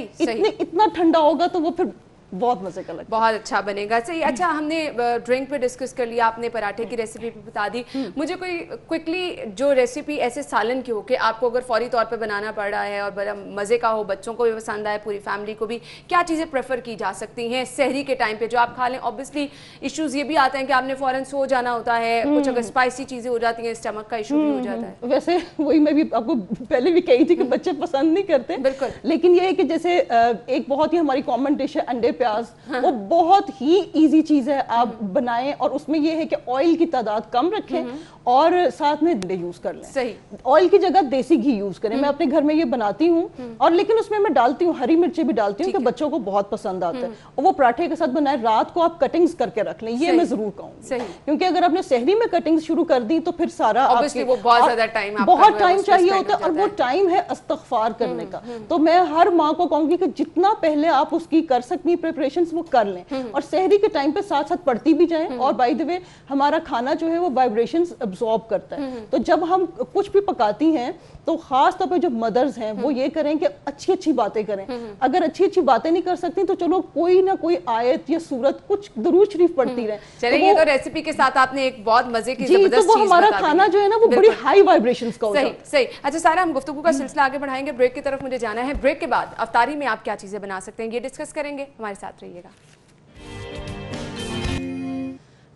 इतना ठंडा होगा तो वो फिर बहुत मजे का लगता है, बहुत अच्छा बनेगा। सही। अच्छा, हमने ड्रिंक पे डिस्कस कर लिया, आपने पराठे की रेसिपी भी बता दी। मुझे कोई क्विकली जो रेसिपी ऐसे सालन की हो कि आपको अगर फौरी तौर पे बनाना पड़ रहा है और बड़ा मजे का हो, बच्चों को भी पसंद आए, पूरी फैमिली को भी, क्या चीजें प्रेफर की जा सकती हैं सहरी के टाइम पे जो आप खा लें? ऑब्वियसली इश्यूज ये भी आते हैं कि आपने फौरन सो जाना होता है, कुछ अगर स्पाइसी चीजें हो जाती हैं, स्टमक का इशू भी हो जाता है। वैसे वही मैं भी आपको पहले भी कही थी कि बच्चे पसंद नहीं करते, बिल्कुल, लेकिन ये है कि जैसे एक बहुत ही हमारी कॉमन डिश है अंडे प्याज, वो बहुत ही इजी चीज है, आप बनाएं और उसमें ये है कि ऑयल की तादाद कम रखें और साथ में अंडे यूज कर लें। सही। ऑयल की जगह देसी घी यूज करें। मैं अपने घर में ये बनाती हूँ और लेकिन उसमें मैं डालती हूँ हरी मिर्ची भी डालती हूँ कि बच्चों को बहुत पसंद आता है और वो पराठे के साथ बनाए। रात को आप कटिंग्स करके रख लें, ये मैं जरूर कहूँगी, क्योंकि अगर आपने सहरी में कटिंग्स शुरू कर दी तो फिर सारा बहुत टाइम चाहिए होता है और वो टाइम है इस्तग़फ़ार करने का। तो मैं हर माँ को कहूंगी कि जितना पहले आप उसकी कर सकती प्रिपरेशंस वो कर लें और सहरी के टाइम पे साथ साथ पढ़ती भी जाएं। और बाय द वे हमारा खाना जो है वो वाइब्रेशंस अब्सॉर्ब करता है, तो जब हम कुछ भी पकाती हैं तो खास तौर पे जो मदर्स हैं वो ये करें कि अच्छी अच्छी बातें करें। अगर अच्छी अच्छी बातें नहीं कर सकती तो चलो कोई ना कोई आयत या सूरत कुछ दुरूद शरीफ पढ़ती रहे। चलिए, ये तो रेसिपी के साथ आपने एक बहुत मजे की जबरदस्त चीज, तो वो हमारा खाना जो है ना वो बड़ी हाई वाइब्रेशंस का होता है। सही। अच्छा सारा, हम गुफ्तगू का सिलसिला आगे बढ़ाएंगे, ब्रेक की तरफ मुझे जाना है। ब्रेक के बाद अफ्तारी में आप क्या चीजें बना सकते हैं ये डिस्कस करेंगे, हमारे साथ रहिएगा।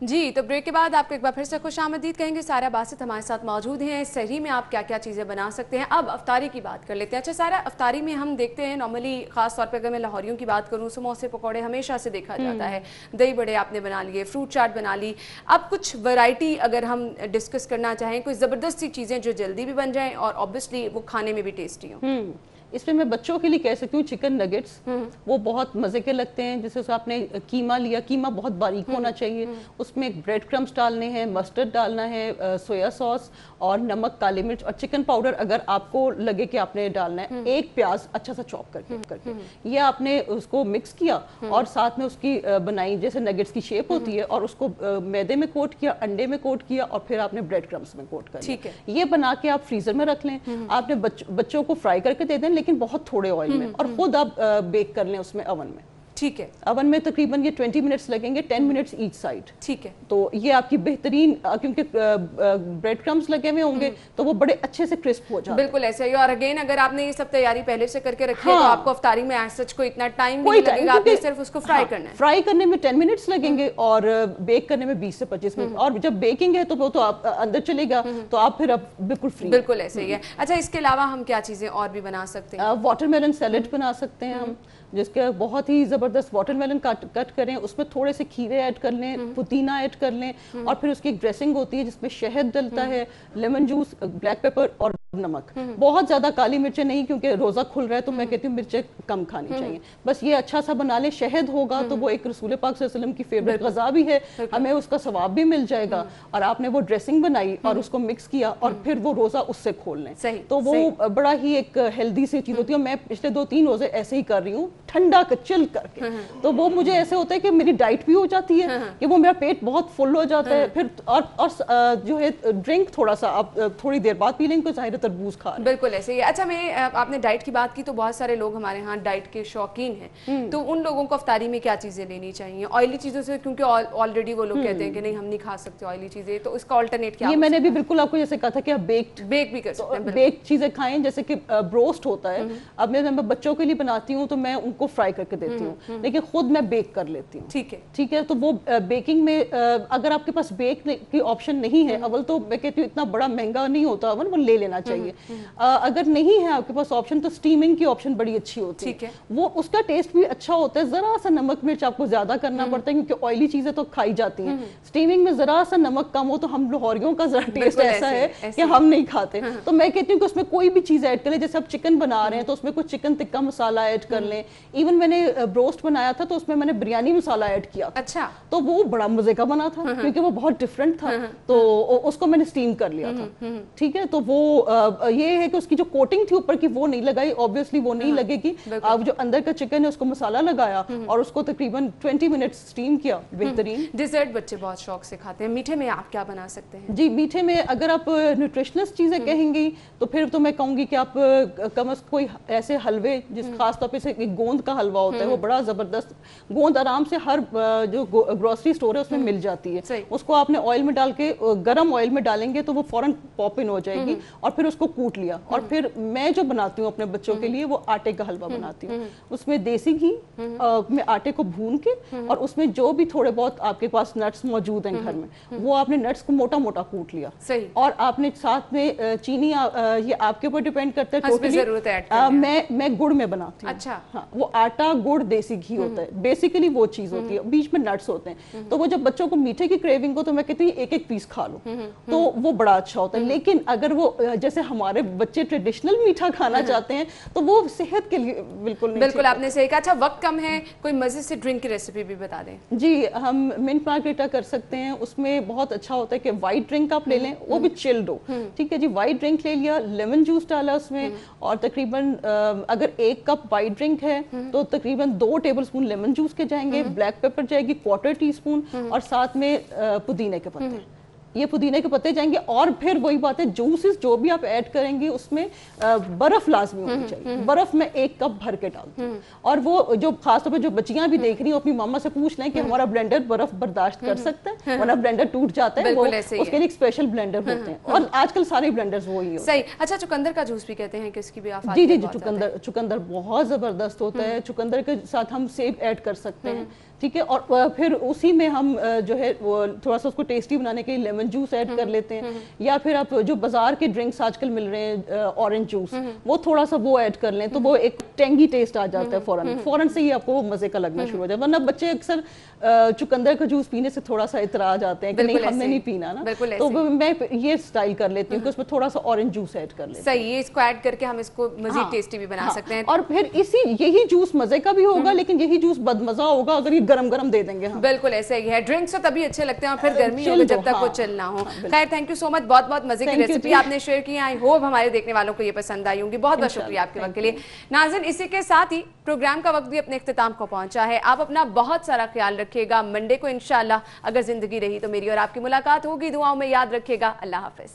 जी, तो ब्रेक के बाद आपको एक बार फिर से खुश आमदीद कहेंगे। सारा बासित हमारे साथ मौजूद हैं। सहरी में आप क्या क्या चीज़ें बना सकते हैं। अब अफ्तारी की बात कर लेते हैं। अच्छा सारा, अफ्तारी में हम देखते हैं नॉर्मली, ख़ास तौर पे अगर मैं लाहौरियों की बात करूँ, समोसे पकौड़े हमेशा से देखा जाता है, दही बड़े आपने बना लिए, फ्रूट चाट बना ली। अब कुछ वैरायटी अगर हम डिस्कस करना चाहें, कोई ज़बरदस्त सी चीज़ें जो जल्दी भी बन जाएँ और ऑब्वियसली वो खाने में भी टेस्टी हों। इसमें मैं बच्चों के लिए कह सकती हूँ चिकन नगेट्स, वो बहुत मज़े के लगते हैं। जैसे आपने कीमा लिया, कीमा बहुत बारीक होना चाहिए, उसमें ब्रेड क्रम्स डालने हैं, मस्टर्ड डालना है, सोया सॉस और नमक, काली मिर्च और चिकन पाउडर अगर आपको लगे कि आपने डालना है, एक प्याज अच्छा सा चॉप करके ये आपने उसको मिक्स किया और साथ में उसकी बनाई जैसे नगेट्स की शेप होती है, और उसको मैदे में कोट किया, अंडे में कोट किया और फिर आपने ब्रेड क्रम्स में कोट कर दिया। ये बना के आप फ्रीजर में रख लें। आपने बच्चों को फ्राई करके दे दें, लेकिन बहुत थोड़े ऑयल में, और खुद आप बेक कर लें उसमें ओवन में। ठीक है, ओवन में तकरीबन ये 20 मिनट्स लगेंगे, 10 मिनट्स ईच साइड। ठीक है, तो ये आपकी बेहतरीन, क्योंकि ब्रेड क्रम्स लगे हुए होंगे तो वो बड़े अच्छे से क्रिस्प हो जाते हैं। बिल्कुल ऐसे ही। और अगेन अगर आपने ये सब तैयारी पहले से करके रखी है तो आपको अफ्तारी में एज सच कोई इतना टाइम नहीं लगेगा, आपने सिर्फ उसको फ्राई करना है। फ्राई करने में 10 मिनट्स लगेंगे और बेक करने में 20 से 25 मिनट। और जब बेकिंग है तो वो तो आप अंदर चलेगा, तो आप फिर अब बिल्कुल फ्री। बिल्कुल ऐसे ही है। अच्छा, इसके अलावा हम क्या चीजें और भी बना सकते हैं? वाटरमेलन सैलेड बना सकते हैं हम, जिसके बहुत ही ज़बरदस्त वाटरमेलन कट करें, उसमें थोड़े से खीरे ऐड कर लें, पुदीना ऐड कर लें, और फिर उसकी एक ड्रेसिंग होती है जिसमें शहद डलता है, लेमन जूस, ब्लैक पेपर और नमक। बहुत ज़्यादा काली मिर्चें नहीं, क्योंकि रोज़ा खुल रहा है तो मैं कहती हूँ मिर्चें कम खानी चाहिए। बस ये अच्छा सा बना लें। शहद होगा तो वो एक रसूल पाक सल्लल्लाहु अलैहि वसल्लम की फेवरेट ग़ज़ा भी है, हमें उसका सवाब भी मिल जाएगा। और आपने वो ड्रेसिंग बनाई और उसको मिक्स किया और फिर वो रोज़ा उससे खोल लें, तो वो बड़ा ही एक हेल्दी सी चीज़ होती है। मैं पिछले 2-3 रोज़े ऐसे ही कर रही हूँ, ठंडा चिल करके। तो वो मुझे ऐसे होता है कि मेरी डाइट भी हो जाती है, कि वो मेरा पेट बहुत फुल हो जाता है। फिर और जो है ड्रिंक थोड़ा सा आप थोड़ी देर बाद पी लेंगे, कोई ज़ाहिर तरबूज खा रहे। बिल्कुल ऐसे ही। अच्छा, मैं आपने डाइट की बात की तो बहुत सारे लोग हमारे यहाँ डाइट के शौकीन हैं, तो उन लोगों को अफ्तारी में क्या चीज़ें लेनी चाहिए? ऑयली चीज़ों से, क्योंकि ऑलरेडी वो लोग कहते हैं कि नहीं हम नहीं खा सकते ऑयली चीज़ें, तो इसका ऑल्टरनेट क्या? ये मैंने भी बिल्कुल आपको जैसे कहा था कि आप बेक भी कर सकते हैं। बेक चीज़ें खाएं, जैसे कि ब्रोस्ट होता है। अब मैं बच्चों के लिए बनाती हूँ तो मैं उनको फ्राई करके देती हूँ, लेकिन खुद मैं बेक कर लेती हूँ। ठीक है। तो वो बेकिंग में अगर आपके पास बेक की ऑप्शन नहीं है, अव्वल तो मैं कहती हूँ इतना बड़ा महंगा नहीं होता ओवन, वो ले लेना चाहिए। अगर नहीं है आपके पास ऑप्शन तो स्टीमिंग की ऑप्शन बड़ी अच्छी होती है, वो उसका टेस्ट भी अच्छा होता है। जरा सा नमक मिर्च आपको ज्यादा करना पड़ता है, क्योंकि ऑयली चीजें तो खाई जाती हैं। स्टीमिंग में जरा सा नमक कम हो तो हम लाहौरियों का जरा टेस्ट ऐसा है कि हम नहीं खाते। तो मैं कहती हूँ कि उसमें कोई भी चीज ऐड करें, जैसे आप चिकन बना रहे हैं तो उसमें कुछ चिकन टिक्का मसाला ऐड कर लें। इवन मैंने ब्रोस्ट बनाया था तो उसमें मैंने बिरयानी मसाला ऐड किया। अच्छा। तो वो बड़ा मजे का बना था, क्योंकि वो बहुत डिफरेंट था, तो उसको मैंने स्टीम कर लिया था। ठीक है। तो वो ये है कि उसकी जो कोटिंग थी ऊपर की वो नहीं लगाई, ऑब्वियसली वो नहीं लगेगी। आप जो अंदर का चिकन है उसको मसाला लगाया और उसको तकरीबन 20 मिनट स्टीम किया। बेहतरीन। डिजर्ट बच्चे बहुत शौक से खाते हैं। मीठे में आप क्या बना सकते हैं? जी, मीठे में अगर आप न्यूट्रिशनल चीजें कहेंगी तो फिर तो मैं कहूंगी कि आप कम अज कोई ऐसे हलवे, जिस खास तौर पे गोंद का हलवा होता है, वो बड़ा जबरदस्त। गोंद आराम से हर जो ग्रोसरी स्टोर है उसमें मिल जाती है। उसको आपने ऑयल में डाल के, गरम ऑयल में डालेंगे तो वो फौरन पॉप इन हो जाएगी, और फिर उसको कूट लिया। और फिर मैं जो बनाती हूँ अपने बच्चों के लिए, वो आटे का हलवा बनाती हूँ। उसमें देसी घी में आटे को भून के, और उसमें जो भी थोड़े बहुत आपके पास नट्स मौजूद हैं घर में, वो आपने नट्स को मोटा मोटा कूट लिया। और आपने साथ में चीनी, ये आपके ऊपर डिपेंड करता है टोटली। मैं गुड़ में बनाती हूँ। अच्छा। हाँ, वो आटा, गुड़, देसी घी होता है, बेसिकली वो चीज होती है। बीच में नट्स होते हैं, तो वो जब बच्चों को मीठे की क्रेविंग हो तो मैं कहती हूँ एक पीस खा लो, तो वो बड़ा अच्छा होता है। लेकिन अगर वो जैसे हमारे बच्चे ट्रेडिशनल मीठा खाना चाहते हैं तो वो सेहत के लिए बिल्कुल नहीं। बिल्कुल आपने सही कहा। अच्छा, वक्त कम है, कोई मजे से ड्रिंक की रेसिपी भी बता दें। जी, हम मिंट मार्गरेटा कर सकते हैं। उसमें बहुत अच्छा होता है कि वाइट ड्रिंक आप ले लें, वो भी चिल्ड हो। ठीक है जी, वाइट ड्रिंक ले लिया, लेमन जूस डाला उसमें, और तकरीबन अगर 1 कप वाइट ड्रिंक है तो तकरीबन 2 टेबलस्पून लेमन जूस के जाएंगे, ब्लैक पेपर जाएगी 1/4 टीस्पून, और साथ में पुदीने के पत्ते, ये पुदीने के पत्ते जाएंगे। और फिर वही बात है, जूसेस जो भी आप ऐड करेंगे उसमें बर्फ लाजमी होनी चाहिए। बर्फ में 1 कप भर के डालती हूँ। और वो जो खासतौर पर जो बच्चियां भी देख रही हो, अपनी मामा से पूछ लें कि हमारा ब्लेंडर बर्फ बर्दाश्त कर सकता है, वरना ब्लेंडर टूट जाता है। वो उसके लिए एक स्पेशल ब्लेंडर होते हैं, और आजकल सारे ब्लेंडर्स वही होते हैं। सही। अच्छा, चुकंदर का जूस भी कहते हैं कि इसकी भी जी, चुकंदर बहुत जबरदस्त होता है। चुकंदर के साथ हम सेब ऐड कर सकते हैं, ٹھیک ہے. اور پھر اسی میں ہم جو ہے وہ تھوڑا سا اس کو ٹیسٹی بنانے کے لیے لیمن جوس ایڈ کر لیتے ہیں, یا پھر آپ جو بازار کے ڈرنکس آج کل مل رہے ہیں اورنج جوس, وہ تھوڑا سا وہ ایڈ کر لیں تو وہ ایک ٹینگی ٹیسٹ آ جاتا ہے فوراً سے ہی آپ کو وہ مزے کا لگنا شروع ہو جائے. ورنہ بچے اکثر چقندر کا جوس پینے سے تھوڑا سا اترا جاتے ہیں کہ نہیں ہم نے نہیں پینا نا, تو میں یہ اسٹائل کر لیتی ہوں کہ اس میں تھوڑا سا اورنج جوس ایڈ کر لیتے ہیں. صحیح ہے, اس کو ایڈ کر کے ہم اس کو مزید ٹیسٹی بھی بنا سکتے ہیں. اور پھر یہی جوس مزے کا بھی ہوگا, لیکن یہی جوس بد مزہ ہوگا اگر یہ گرم گرم دے دیں گے. بالکل ایسا ہی ہے, ڈرنکس تو تبھی اچھے لگتے ہیں اور پھر گرمی ہوگی جب تک وہ چلنا ہو. خیر تھینک یو سو مچ, بہت بہت مزے کی ریسیپی آپ نے شیئر کی. آئی ہوپ ہمارے دیکھنے والوں کو یہ پسند آئی ہوں گی. بہت بہت شکریہ آپ کے وقت کے لیے. ناظرین اسی کے ساتھ ہی پروگرام کا وقت بھی اپنے اختتام کو پہنچا ہے. آپ اپنا بہت سارا خیال رکھیے گا. منڈے کو انشاءاللہ اگر زندگی رہی تو میری اور آپ کی ملاقات ہوگی. دعاؤں میں یاد رکھیے گا. اللہ حافظ.